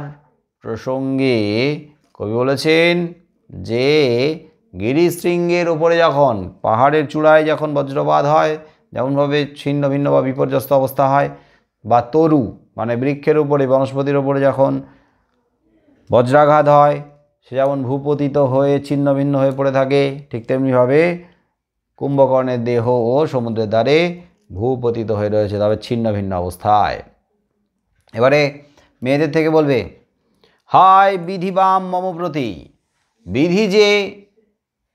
প্রসঙ্গে কবি বলেছেন যে গিরিশৃঙ্গের ওপরে যখন, পাহাড়ের চূড়ায় যখন বজ্রপাত হয়, যেমনভাবে ছিন্ন ভিন্ন বা বিপর্যস্ত অবস্থা হয়, বা তরু মানে বৃক্ষের উপরে, বনস্পতির ওপরে যখন বজ্রাঘাত হয়, সে যেমন ভূপতিত হয়ে ছিন্ন ভিন্ন হয়ে পড়ে থাকে, ঠিক তেমনিভাবে কুম্ভকর্ণের দেহ ও সমুদ্রের দ্বারে ভূপতিত হয়ে রয়েছে, তবে ছিন্ন ভিন্ন অবস্থায়। এবারে মেয়েদের থেকে বলবে, হায় বিধি বাম মম প্রতি, বিধি যে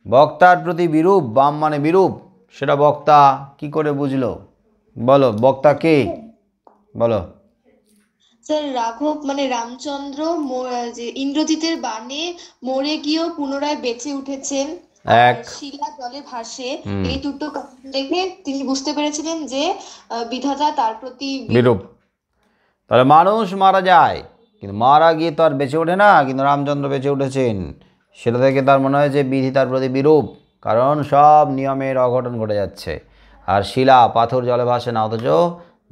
বক্তার প্রতি বিরূপ, বাম মানে বিরূপ, সেটা বক্তা কি করে বুঝলো বলো? বক্তা কে বলো? স্যার রাঘব মানে রামচন্দ্র যে ইন্দ্রজিতের বাণে মরে গিয়েও পুনরায় বেঁচে উঠেছেন, শিলা জলে ভাসে, এই দুটো দেখে তিনি বুঝতে পেরেছিলেন যে বিধাতা তার প্রতি বিরূপ। তাহলে মানুষ মারা যায় কিন্তু মারা গিয়ে তো আর বেঁচে ওঠে না, কিন্তু রামচন্দ্র বেঁচে উঠেছেন, সেটা থেকে তার মনে হয় যে বিধি তার প্রতি বিরূপ, কারণ সব নিয়মের অঘটন ঘটে যাচ্ছে। আর শিলা, পাথর জলে ভাসে না, অথচ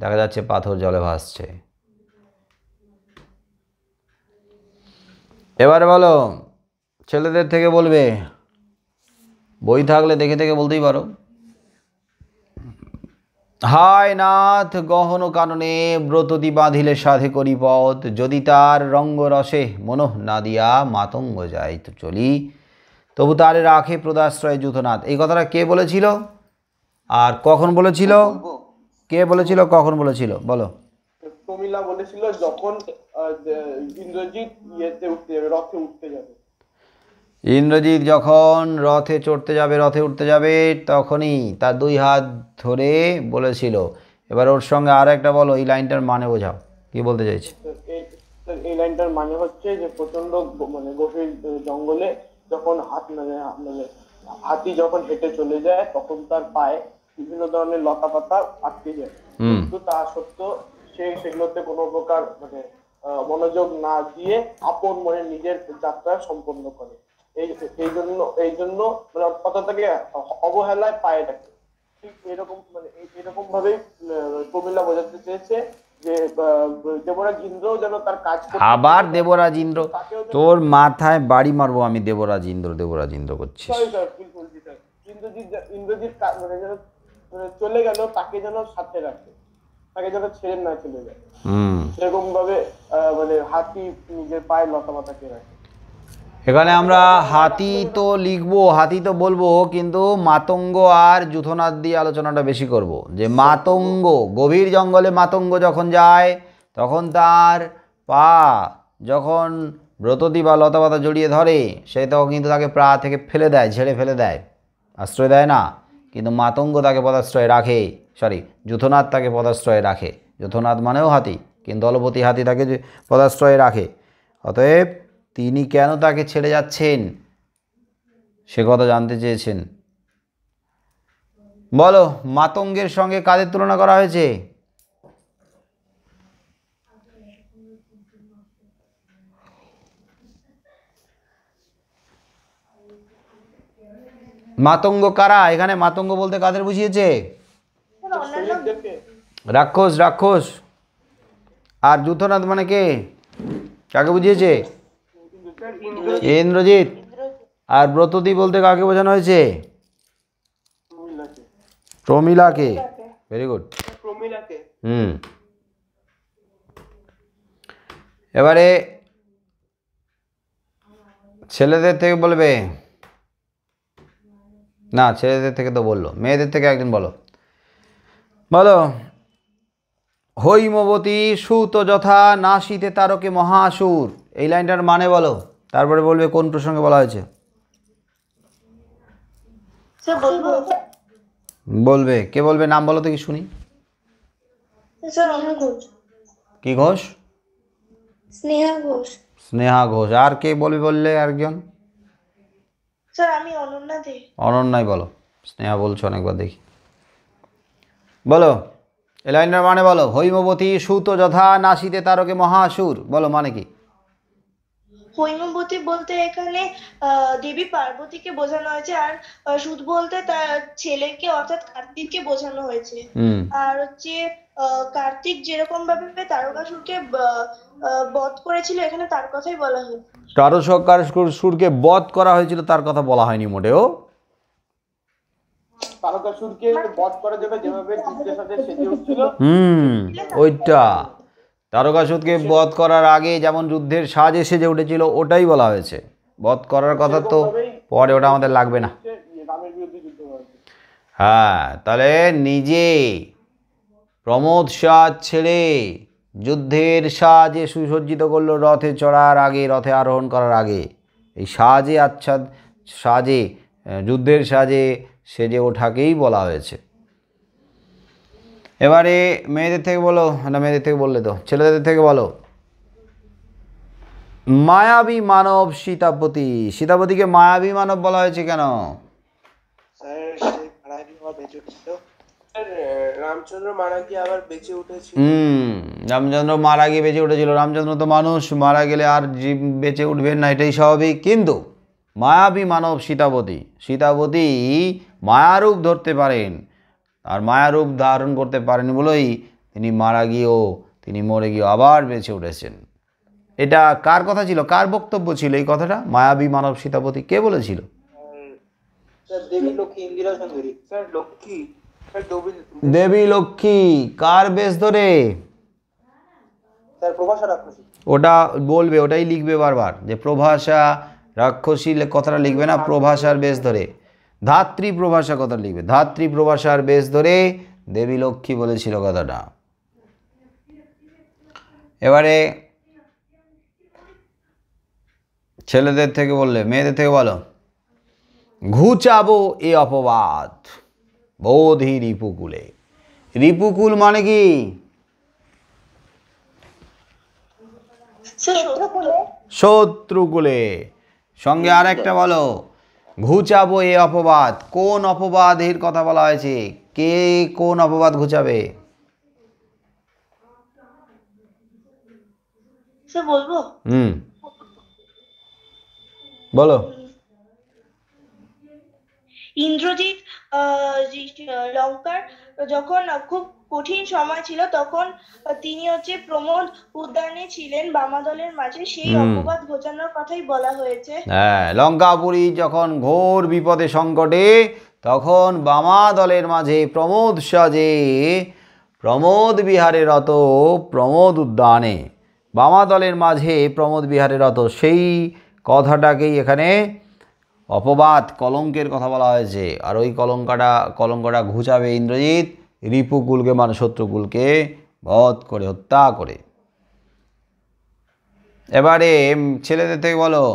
দেখা যাচ্ছে পাথর জলে ভাসছে। এবারে বলো, ছেলেদের থেকে বলবে, বই থাকলে দেখে দেখে বলতেই পারো। হায় নাথ গহন কাননে ব্রততি বাঁধিলে সাধে করি পথ, যদি তার রঙ্গরসে মনোহ না দিয়া মাতঙ্গ যায় তো চলি, তবু তারে রাখে প্রদাশ্রয় যূথনাথ। এই কথাটা কে বলেছিল আর কখন বলেছিল? কে বলেছিল, কখন বলেছিল বলো? প্রমীলা বলেছিল যখন ইন্দ্রজিৎ রথে উঠতে যাবে। ইন্দ্রজিৎ যখন রথে উঠতে যাবে তখনই তার দুই হাত ধরে বলেছিল। এবার ওর সঙ্গে আর একটা বলো, এই লাইনটার মানে বোঝাও, কি বলতে চাইছে? এই লাইনটার মানে হচ্ছে যে প্রচন্ড মানে গভীর জঙ্গলে যখন হাতি যখন হেঁটে চলে যায়, তখন তার পায়ে বিভিন্ন ধরনের লতা পাতা আটকে যায়, কিন্তু তা সত্ত্বেও সে সেগুলোতে কোনো প্রকার মানে মনোযোগ না দিয়ে আপন মনে নিজের যাত্রা সম্পন্ন করে। এই জন্য মানে কথাটাকে অবহেলায় পায়ে রাখে। ঠিক এরকম ভাবেই প্রমীলা বোঝাতে চেয়েছে যে দেবরাজ ইন্দ্র যেন তার কাজ করতে। আবার দেবরাজ ইন্দ্র, তোর মাথায় বাড়ি মারবো আমি। দেবরাজ ইন্দ্র করছিস। ইন্দ্রজিৎ মানে যেন চলে গেল, তাকে যেন সাথে রাখে। তাকে যেন ছেড়ে না চলে যায়, সেরকম ভাবে মানে হাতি নিজের পায়ে লতা পাতাকে রাখে। এখানে আমরা হাতি তো লিখবো, হাতি তো বলবো, কিন্তু মাতঙ্গ আর যূথনাথ দিয়ে আলোচনাটা বেশি করব। যে মাতঙ্গ, গভীর জঙ্গলে মাতঙ্গ যখন যায় তখন তার পা যখন ব্রততী বা লতাপাতা জড়িয়ে ধরে, সে তখন কিন্তু তাকে পা থেকে ফেলে দেয়, ঝেড়ে ফেলে দেয়, আশ্রয় দেয় না। কিন্তু মাতঙ্গ তাকে পদাশ্রয়ে রাখে, যূথনাথ তাকে পদাশ্রয়ে রাখে। যূথনাথ মানেও হাতি, কিন্তু দলপতি হাতি তাকে পদাশ্রয়ে রাখে। অতএব তিনি কেন তাকে ছেড়ে যাচ্ছেন সে কথা জানতে চেয়েছেন। বলো, মাতঙ্গের সঙ্গে কাদের তুলনা করা হয়েছে? মাতঙ্গ কারা? এখানে মাতঙ্গ বলতে কাদের বুঝিয়েছে? রাক্ষস, রাক্ষস। আর যূথনাথ মানে কে, কাকে বুঝিয়েছে? ইন্দ্রজিৎ। আর ব্রততী বলতে কাকে বোঝানো হয়েছে? প্রমীলাকে। ভেরি গুড, প্রমীলাকে। এবারে ছেলেদের থেকে বলবে না, ছেলেদের থেকে তো বললো, মেয়েদের থেকে একজন বলো। বলো, হৈমবতী সুত যথা নাসিতে তারকে মহাসুর, এই লাইনটার মানে বলো, তারপরে বলবে কোন প্রসঙ্গে বলা হয়েছে। বলবে, কে বলবে? নাম বলো তো কি শুনি। কি ঘোষ? স্নেহা ঘোষ। স্নেহা ঘোষ। আর কে বলবে বললে আরেকজন? স্যার আমি অনন্যা দে। অনন্যাই বলো, স্নেহা বলছো অনেকবার দেখি। বলো এই লাইনটার মানে বলো। হৈমবতী সুত যথা নাসিতে তারকে মহাসুর, বলো মানে কি? হৈমবতী বলতে এখানে দেবী পার্বতীকে বোঝানো হয়েছে, আর সুত বলতে তার ছেলেকে অর্থাৎ কার্তিককে বোঝানো হয়েছে। আর হচ্ছে কার্তিক যেরকম ভাবে তারকাসুরকে বধ করেছিল, এখানে তার কথাই বলা হয়। তারকাসুরকে বধ করা হয়েছিল তার কথা বলা হয়নি মোটেও। তারকাসুরকে বধ করার জন্য যেভাবে যুদ্ধের সাথে সেজে উঠছিল, ওইটা তারকাসুরকে বধ করার আগে যেমন যুদ্ধের সাজে সেজে উঠেছিল ওটাই বলা হয়েছে। বধ করার কথা তো পরে, ওটা আমাদের লাগবে না। হ্যাঁ, তাহলে নিজে প্রমোদ সাজ ছেড়ে যুদ্ধের সাজে সুসজ্জিত করলো রথে চড়ার আগে, রথে আরোহণ করার আগে। এই সাজে আচ্ছাদ, সাজে, যুদ্ধের সাজে সেজে ওঠাকেই বলা হয়েছে। এবারে মেয়েদের থেকে বলো, না মেয়েদের থেকে বললে তো, ছেলেদের থেকে বলো। মায়াবী মানব সীতাপতি, সীতাপতিকে মায়াবী মানব বলা হয়েছে কেন? রামচন্দ্র মারা গিয়ে আবার বেঁচে উঠেছিল। রামচন্দ্র মারা গিয়ে বেঁচে উঠেছিল। রামচন্দ্র তো মানুষ, মারা গেলে আর জীব বেঁচে উঠবেন না, এটাই স্বাভাবিক। কিন্তু মায়াবী মানব সীতাপতি, সীতাপতি মায়ারূপ ধরতে পারেন, আর মায়ারূপ ধারণ করতে পারেন বলেই তিনি মারা গিয়েও, তিনি মরে গিয়েও আবার বেঁচে উঠেছেন। এটা কার কথা ছিল, কার বক্তব্য ছিল এই কথাটা? মায়াবী মানব সীতাপতি কে বলেছিল? দেবী লক্ষ্মী, ইন্দিরা সুন্দরী। স্যার লক্ষ্মী, দেবী লক্ষ্মী কার বেশ ধরে? স্যার প্রভাষা রাক্ষসী। ওটা বলবে, ওটাই লিখবে বারবার, যে প্রভাষা রাক্ষসী কথাটা লিখবে না, প্রভাষার বেশ ধরে। ধাত্রী প্রভাষা কথা লিখবে, ধাত্রী প্রভাষার বেশ ধরে দেবী লক্ষ্মী বলেছিল কথাটা। এবারে ছেলেদের থেকে বললে, মেয়েদের থেকে বলো। ঘুচাবো এ অপবাদ বোধি রিপুকুলে। রিপুকুল মানে কি? শত্রুকুলে। সঙ্গে আর একটা বলো, ঘুচাবো এ অপবাদ। কোন অপবাদের কথা বলা হয়েছে? কে কোন অপবাদ ঘুচাবে? বলবো? বলো। ইন্দ্রজিৎ লঙ্কার যখন খুব কঠিন সময় ছিল, তখন তিনি হচ্ছে প্রমোদ উদ্যানে ছিলেন বামাদলের মাঝে, সেই অপবাদ ঘোচানোর কথাই বলা হয়েছে। হ্যাঁ, লঙ্কাপুরী যখন ঘোর বিপদে সংকটে, তখন বামাদলের মাঝে প্রমোদ সাজে প্রমোদ বিহারে রত প্রমোদ উদ্যানে, বামাদলের মাঝে প্রমোদ বিহারে রত, সেই কথাটাকেই এখানে অপবাদ কলঙ্কের কথা বলা হয়েছে। আর ওই কলঙ্কটা ঘুচাবে ইন্দ্রজিৎ রিপুকুলকে মানে শত্রুকুলকে বধ করে হত্যা করে। এবারে ছেলেদের থেকে বলো,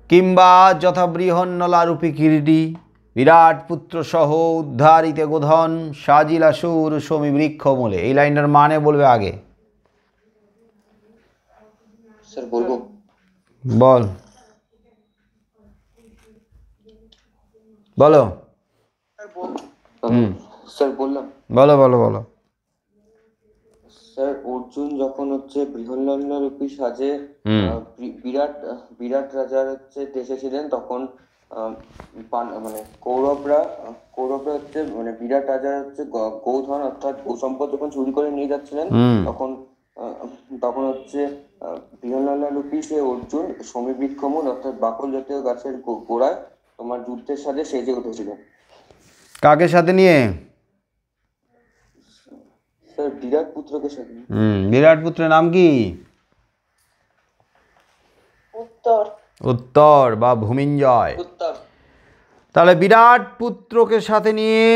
কিংবা যথা বৃহন্নলারূপী কিরীটি বিরাট পুত্র সহ উদ্ধারিতে গোধন সাজিলাসুর সমী বৃক্ষ মূলে। এই লাইনটার মানে বলবে আগে। স্যার বলবো? বল বলো। স্যার বললাম। বলো বলো বলো। স্যার অর্জুন যখন হচ্ছে বৃহন্নলারূপী সাজে বিরাট রাজার হচ্ছে দেশে ছিলেন, তখন মানে কৌরবরা হচ্ছে মানে বিরাট রাজার হচ্ছে গোধন অর্থাৎ গোসম্পদ যখন চুরি করে নিয়ে যাচ্ছিলেন, তখন হচ্ছে বৃহন্নলারূপী সে অর্জুন সমীবৃক্ষমূল অর্থাৎ বাকল জাতীয় গাছের গোড়ায় তোমার যুদ্ধের সাথে সেজে উঠেছিলেন। কাকে সাথে নিয়ে? স্যার বিরাট পুত্রকে সাথে। বিরাট পুত্রের নাম কি? উত্তর বা ভূমিঞ্জয়। তাহলে বিরাট পুত্রকে সাথে নিয়ে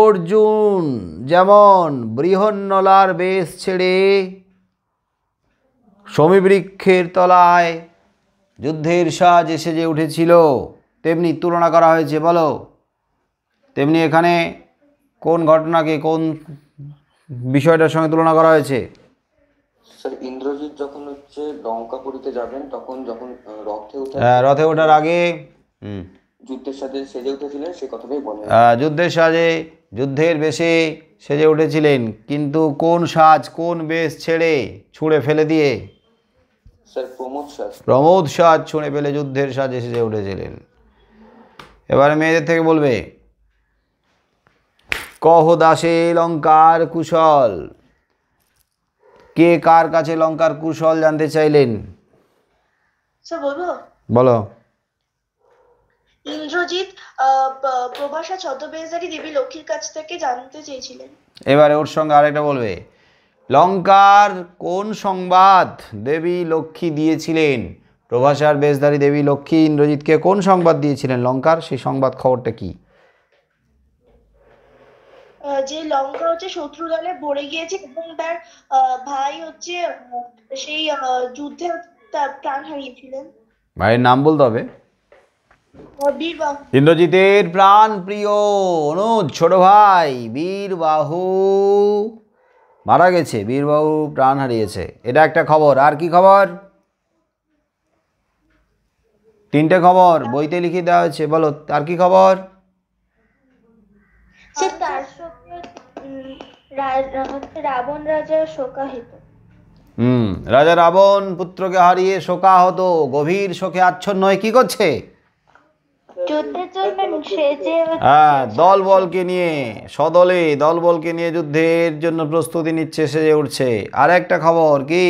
অর্জুন যেমন বৃহন্নলার বেশ ছেড়ে সমীবৃক্ষের তলায় যুদ্ধের সাজ সেজে উঠেছিল, তেমনি তুলনা করা হয়েছে। বলো, তেমনি এখানে কোন ঘটনাকে কোন বিষয়টার সঙ্গে তুলনা করা হয়েছে? স্যার ইন্দ্রজিৎ যখন হচ্ছে লঙ্কাপুরীতে যাবেন, তখন যখন রথে ওঠার আগে যুদ্ধের সাথে সেজে উঠেছিলেন, সে কথাটাই বলে। যুদ্ধের সাজে যুদ্ধের বেশে সেজে উঠেছিলেন, কিন্তু কোন সাজ কোন বেশ ছেড়ে ছুঁড়ে ফেলে দিয়ে? স্যার প্রমোদ সাজ ছুঁড়ে ফেলে যুদ্ধের সাজে সেজে উঠেছিলেন। এবারে মেয়েদের থেকে বলবে, কহ দাসে লঙ্কার কুশল। কে কার কাছে লঙ্কার কুশল জানতে চাইলেন? বলো। ইন্দ্রজিৎ প্রভাসা ছদ্মবেশধারী দেবী লক্ষ্মীর কাছ থেকে জানতে চেয়েছিলেন। এবারে ওর সঙ্গে আরেকটা বলবে, লঙ্কার কোন সংবাদ দেবী লক্ষ্মী দিয়েছিলেন? প্রভাসার বেশধারী দেবী লক্ষ্মী ইন্দ্রজিৎকে কোন সংবাদ দিয়েছিলেন লঙ্কার? সেই সংবাদ খবরটা কি? যে লঙ্কা হচ্ছে শত্রু দলে ভরে গিয়েছে এবং তার ভাই হচ্ছে সেই যুদ্ধে তার প্রাণ হারিয়েছিলেন। ভাইয়ের নাম বলতে হবে। ইন্দ্রজিতের প্রাণ প্রিয় অনুজ ছোট ভাই বীরবাহু মারা গেছে, বীরবাহু প্রাণ হারিয়েছে, এটা একটা খবর। আর কি খবর? তিনটে খবর বইতে লিখে দেওয়া হয়েছে। বলো, আর কি খবর? রাবণ রাজা শোকাহত। রাজা রাবণ পুত্রকে হারিয়ে শোকাহত, গভীর শোকে আচ্ছন্ন হয়ে কি করছে? দলবলকে নিয়ে সদলে দলবলকে নিয়ে যুদ্ধের জন্য প্রস্তুতি নিচ্ছে, সেজে উঠছে। আর একটা খবর কি?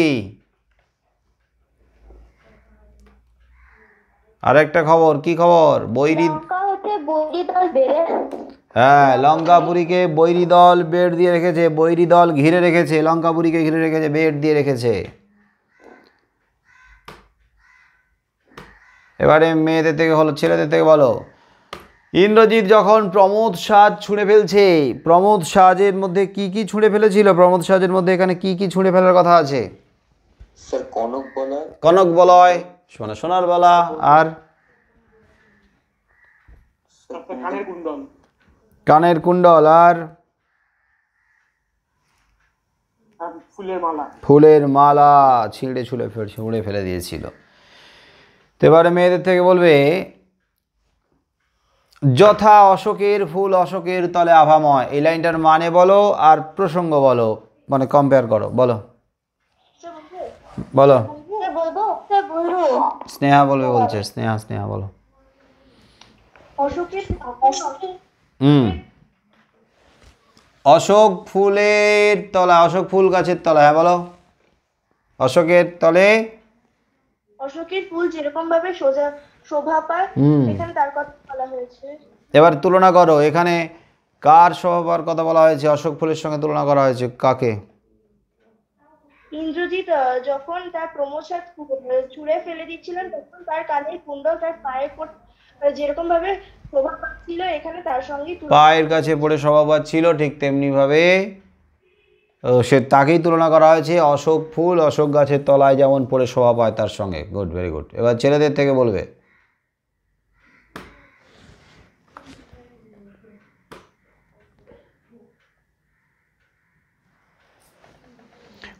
আর একটা খবর কি খবর? বৈরী দল বেড়ে, হ্যাঁ, লঙ্কাপুরীকে বৈরী দল বেড় দিয়ে রেখেছে, বৈরী দল ঘিরে রেখেছে, লঙ্কাপুরীকে ঘিরে রেখেছে, বেড় দিয়ে রেখেছে। এবারে মেয়েদের থেকে হলো, ছেলেদের থেকে বলো, ইন্দ্রজিৎ যখন প্রমোদ সাজ ছুঁড়ে ফেলছে, প্রমোদ সাজের মধ্যে কি কি ছুঁড়ে ফেলেছিল? প্রমোদ সাজের মধ্যে এখানে কি কি ছুঁড়ে ফেলার কথা আছে? স্যার কনক বলয়, সোনার বলা, আর কানের কুণ্ডল, আর ফুলের মালা ছুঁড়ে ফেলে দিয়েছিল। তো এবারে মেয়েদের থেকে বলবে, যথা অশোকের ফুল অশোকের তলে আভাময়। এই লাইনটার মানে বলো আর প্রসঙ্গ বলো, মানে কম্পেয়ার করো। বলো বলো। স্নেহা বলবে বলছে, স্নেহা বলো। অশোক ফুলের তলা, অশোক ফুল গাছের তলা। হ্যাঁ বলো। অশোকের তলে অশোকের ফুল যেরকম ভাবে শোভা পায়, এখানে তার কথা বলা হয়েছে। এবার তুলনা করো, এখানে কার স্বভাবের কথা বলা হয়েছে? অশোক ফুলের সঙ্গে তুলনা করা হয়েছে কাকে? ইন্দ্রজিৎ যখন তার প্রমোদ ছুঁড়ে ফেলে দিচ্ছিলেন তখন তার কানের কুণ্ডল তার পায়ের উপর যেরকম ভাবে প্রভাব পাচ্ছিল, এখানে তার সঙ্গে পায়ের কাছে পড়ে স্বভাব ছিল, ঠিক তেমনি ভাবে সে তাকেই তুলনা করা হয়েছে। অশোক ফুল অশোক গাছের তলায় যেমন পড়ে শোভা পায় তার সঙ্গে। Good, very good. এবার ছেলেদের থেকে বলবে।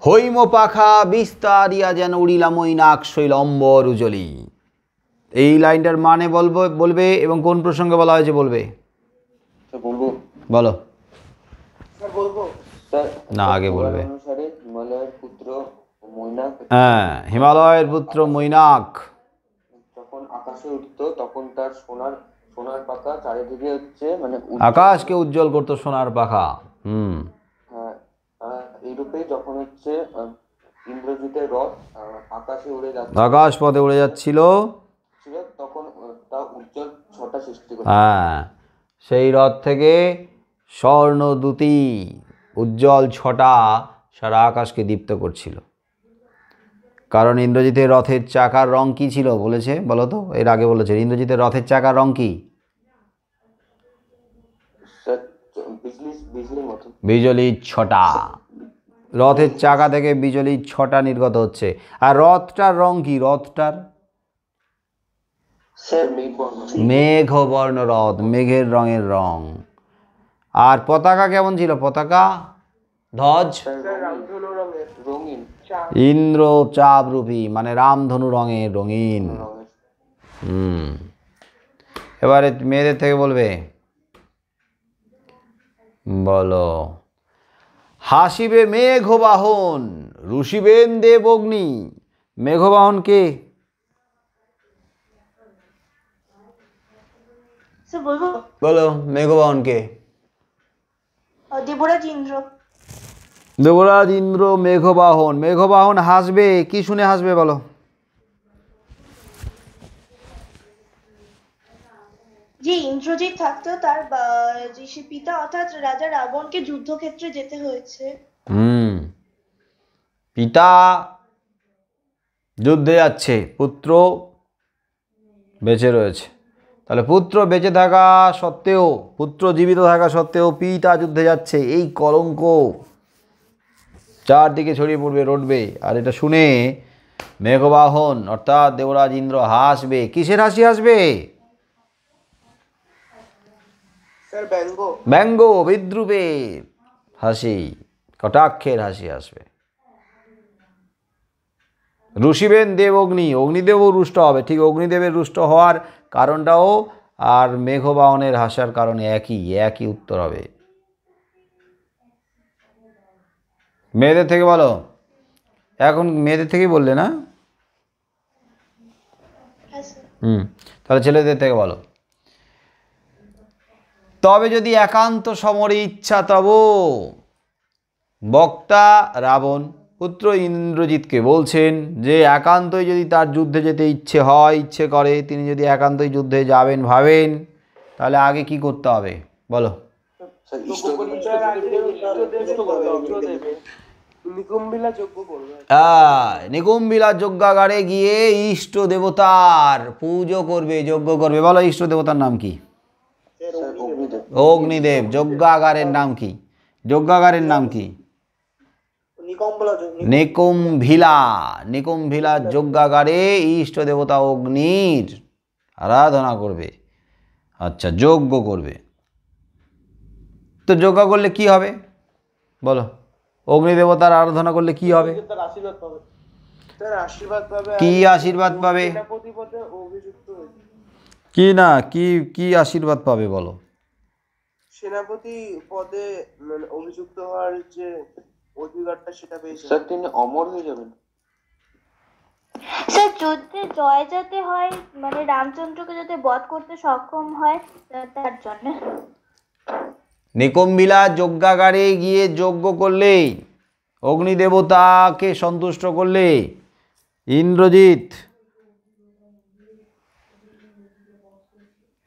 হৈম পাখা বিস্তারিয়া যেন উড়িলাম ওই নাক শৈল অম্বর উজলি। এই লাইনটার মানে বলবে এবং কোন প্রসঙ্গে বলা হয়েছে বলবে। বলো না, আগে বলবে। হিমালয়ের পুত্র মৈনাক, হ্যাঁ, হিমালয়ের পুত্র মৈনাক যখন আকাশে উঠতো তখন তার সোনার পাখা চারিদিকে হচ্ছে মানে আকাশকে উজ্জ্বল করতো সোনার পাখা। হ্যাঁ, এইরূপে যখন হচ্ছে ইন্দ্রজিতের রথ আকাশে উড়ে যাচ্ছে, আকাশ পথে উড়ে যাচ্ছিল, তখন তা উজ্জ্বল ছটা সৃষ্টি করে। হ্যাঁ, সেই রথ থেকে স্বর্ণদ্যুতি উজ্জ্বল ছটা সারা আকাশকে দীপ্ত করছিল। কারণ ইন্দ্রজিতের রথের চাকার রং কি ছিল বলেছে বলো তো? এর আগে বলেছে ইন্দ্রজিতের রথের চাকার রং কি? বিজলির ছটা। রথের চাকা থেকে বিজলির ছটা নির্গত হচ্ছে। আর রথটার রং কি? রথটার মেঘবর্ণ রথ, মেঘের রঙের রং। আর পতাকা কেমন ছিল? পতাকা ধ্বজ ইন্দ্র চাপরূপী, মানে রামধনু রঙের, রঙিন। এবারে মেয়েদের থেকে বলবে। বলো। হাসিবে মেঘবাহন রুষিবেন দেব অগ্নি। মেঘবাহন কে? বলো মেঘবাহন কে? দেবরাজ ইন্দ্র। দেবরাজ ইন্দ্র মেঘবাহন। মেঘবাহন হাসবে, কি শুনে হাসবে বলো? যে ইন্দ্রজিৎ থাকতো তার যে পিতা অর্থাৎ রাজা রাবণকে যুদ্ধক্ষেত্রে যেতে হয়েছে। পিতা যুদ্ধে যাচ্ছে, পুত্র বেঁচে রয়েছে। তাহলে পুত্র বেঁচে থাকা সত্ত্বেও, পুত্র জীবিত থাকা সত্ত্বেও পিতা যুদ্ধে যাচ্ছে, এই কলঙ্ক চারদিকে ছড়িয়ে পড়বে, রটবে। আর এটা শুনে মেঘবাহন অর্থাৎ দেবরাজ ইন্দ্র হাসবে। কিসের হাসি হাসবে? ব্যঙ্গ বিদ্রুপের হাসি, কটাক্ষের হাসি আসবে। রুষিবেন দেব অগ্নি, অগ্নিদেবও রুষ্ট হবে। ঠিক অগ্নিদেবের রুষ্ট হওয়ার কারণটাও আর মেঘবাহনের হাসার কারণে একই উত্তর হবে। মেয়েদের থেকে বলো। এখন মেয়েদের থেকেই বললে না? তাহলে ছেলেদের থেকে বলো। তবে যদি একান্ত সমরে ইচ্ছা তব। বক্তা রাবণ পুত্র ইন্দ্রজিৎকে বলছেন যে একান্তই যদি তার যুদ্ধে যেতে ইচ্ছে করে, তিনি যদি একান্তই যুদ্ধে যাবেন ভাবেন, তাহলে আগে কি করতে হবে বলো? নিকুম্বিলা যজ্ঞাগারে গিয়ে ইষ্ট দেবতার পুজো করবে, যজ্ঞ করবে। বলো ইষ্ট দেবতার নাম কি? অগ্নিদেব। যজ্ঞাগারের নাম কি? যজ্ঞাগারের নাম কি? নিকুম্ভিলা। নিকুম্ভিলা যজ্ঞাগারে ইষ্ট দেবতা অগ্নির আরাধনা করবে। আচ্ছা, যজ্ঞ করবে। তো যজ্ঞ করলে কি হবে বলো? অগ্নি দেবতার আরাধনা করলে কি হবে? কি আশীর্বাদ পাবে? কি না কি আশীর্বাদ পাবে বলো? সেনাপতি পদে অভিযুক্ত হওয়ার যে অধিকারটা সেটা পেয়েছে। স্যার তিনি অমর হয়ে যাবেন। স্যার যুদ্ধে জয় যাতে হয়, মানে রামচন্দ্রকে যাতে বধ করতে সক্ষম হয় তার জন্য। নিকুম্ভিলা যজ্ঞাগারে গিয়ে যজ্ঞ করলে, অগ্নিদেবতাকে সন্তুষ্ট করলে ইন্দ্রজিৎ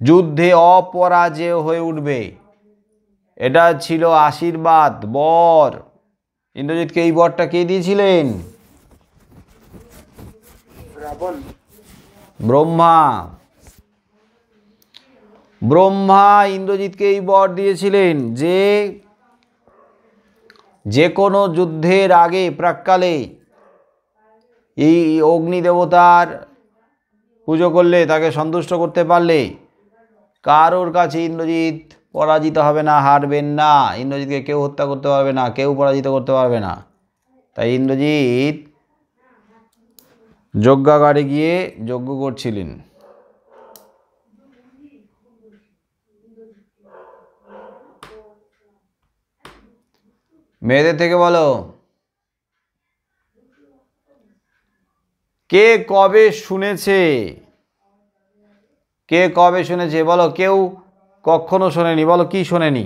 যুদ্ধে অপরাজেয় হয়ে উঠবে। এটা ছিল আশীর্বাদ, বর। ইন্দ্রজিৎকে এই বরটা কে দিয়েছিলেন? রাবণ। ব্রহ্মা। ব্রহ্মা ইন্দ্রজিৎকে এই বর দিয়েছিলেন যে যে কোনো যুদ্ধের আগে প্রাক্কালে এই অগ্নি দেবতার পুজো করলে, তাকে সন্তুষ্ট করতে পারলে কারোর কাছে ইন্দ্রজিৎ পরাজিত হবে না, হারবেন না। ইন্দ্রজিৎকে কেউ হত্যা করতে পারবে না, কেউ পরাজিত করতে পারবে না। তাই ইন্দ্রজিৎ যজ্ঞাগারে গিয়ে যজ্ঞ করছিলেন। মেয়েদের থেকে বলো, কে কবে শুনেছে? কে কবে শুনেছে বলো? কেউ কখনো শোনেনি, বলো কি শোনেনি?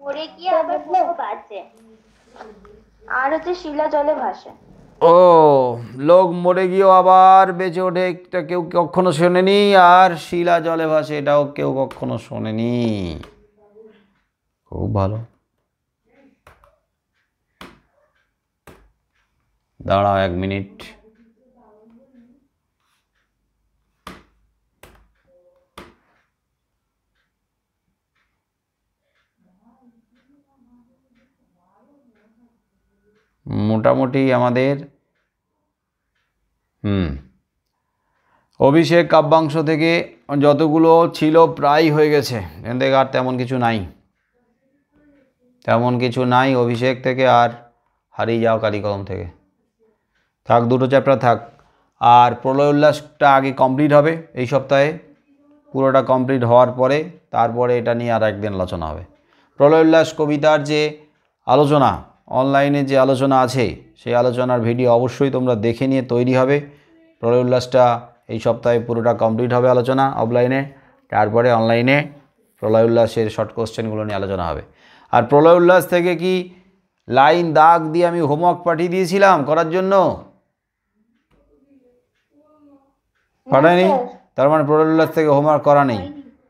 মরে গিয়ে আবার বাঁচে, আর হচ্ছে শিলা জলে ভাসে। ও, লোক মরে গিয়েও আবার বেঁচে ওঠে, এটা কেউ কখনো শোনেনি। আর শিলা জলে ভাসে, এটাও কেউ কখনো শোনেনি। খুব ভালো। দাঁড়াও 1 মিনিট। মোটামুটি আমাদের অভিষেক কাব্যাংশ থেকে যতগুলো ছিল প্রায় হয়ে গেছে। এখান থেকে আর তেমন কিছু নাই, তেমন কিছু নাই অভিষেক থেকে আর হারিয়ে যাওয়া কালিকলম থেকে। থাক, 2টো চ্যাপ্টার থাক। আর প্রলয় উল্লাসটা আগে কমপ্লিট হবে এই সপ্তাহে। পুরোটা কমপ্লিট হওয়ার পরে তারপরে এটা নিয়ে আর একদিন আলোচনা হবে। প্রলয় উল্লাস কবিতার যে আলোচনা, অনলাইনে যে আলোচনা আছে, সেই আলোচনার ভিডিও অবশ্যই তোমরা দেখে নিয়ে তৈরি হবে। প্রলয় উল্লাসটা এই সপ্তাহে পুরোটা কমপ্লিট হবে আলোচনা অফলাইনে, তারপরে অনলাইনে প্রলয় উল্লাসের শর্ট কোশ্চেনগুলো নিয়ে আলোচনা হবে। আর প্রলয় উল্লাস থেকে কি লাইন দাগ দিয়ে আমি হোমওয়ার্ক পাঠিয়ে দিয়েছিলাম করার জন্য? পাঠাইনি? তার মানে প্রলয় উল্লাস থেকে হোমওয়ার্ক করা নেই।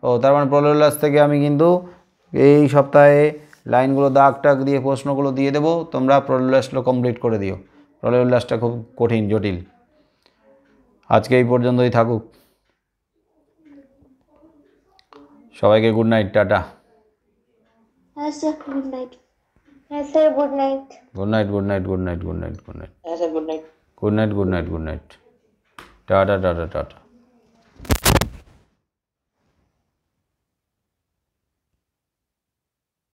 ও, তার মানে প্রলয় উল্লাস থেকে আমি কিন্তু এই সপ্তাহে লাইনগুলো দাগ টাগ দিয়ে প্রশ্নগুলো দিয়ে দেবো, তোমরা প্রলয় উল্লাসগুলো কমপ্লিট করে দিও। প্রলয় উল্লাসটা খুব কঠিন, জটিল। আজকে এই পর্যন্তই থাকুক। সবাইকে গুড নাইট, টাটা। হ্যাঁ স্যার, গুড নাইট। হ্যাঁ sir, good night. Good night, good night, good night, good night, good night. হ্যাঁ sir, good night. Good night, good night, good night. Tata, tata, tata.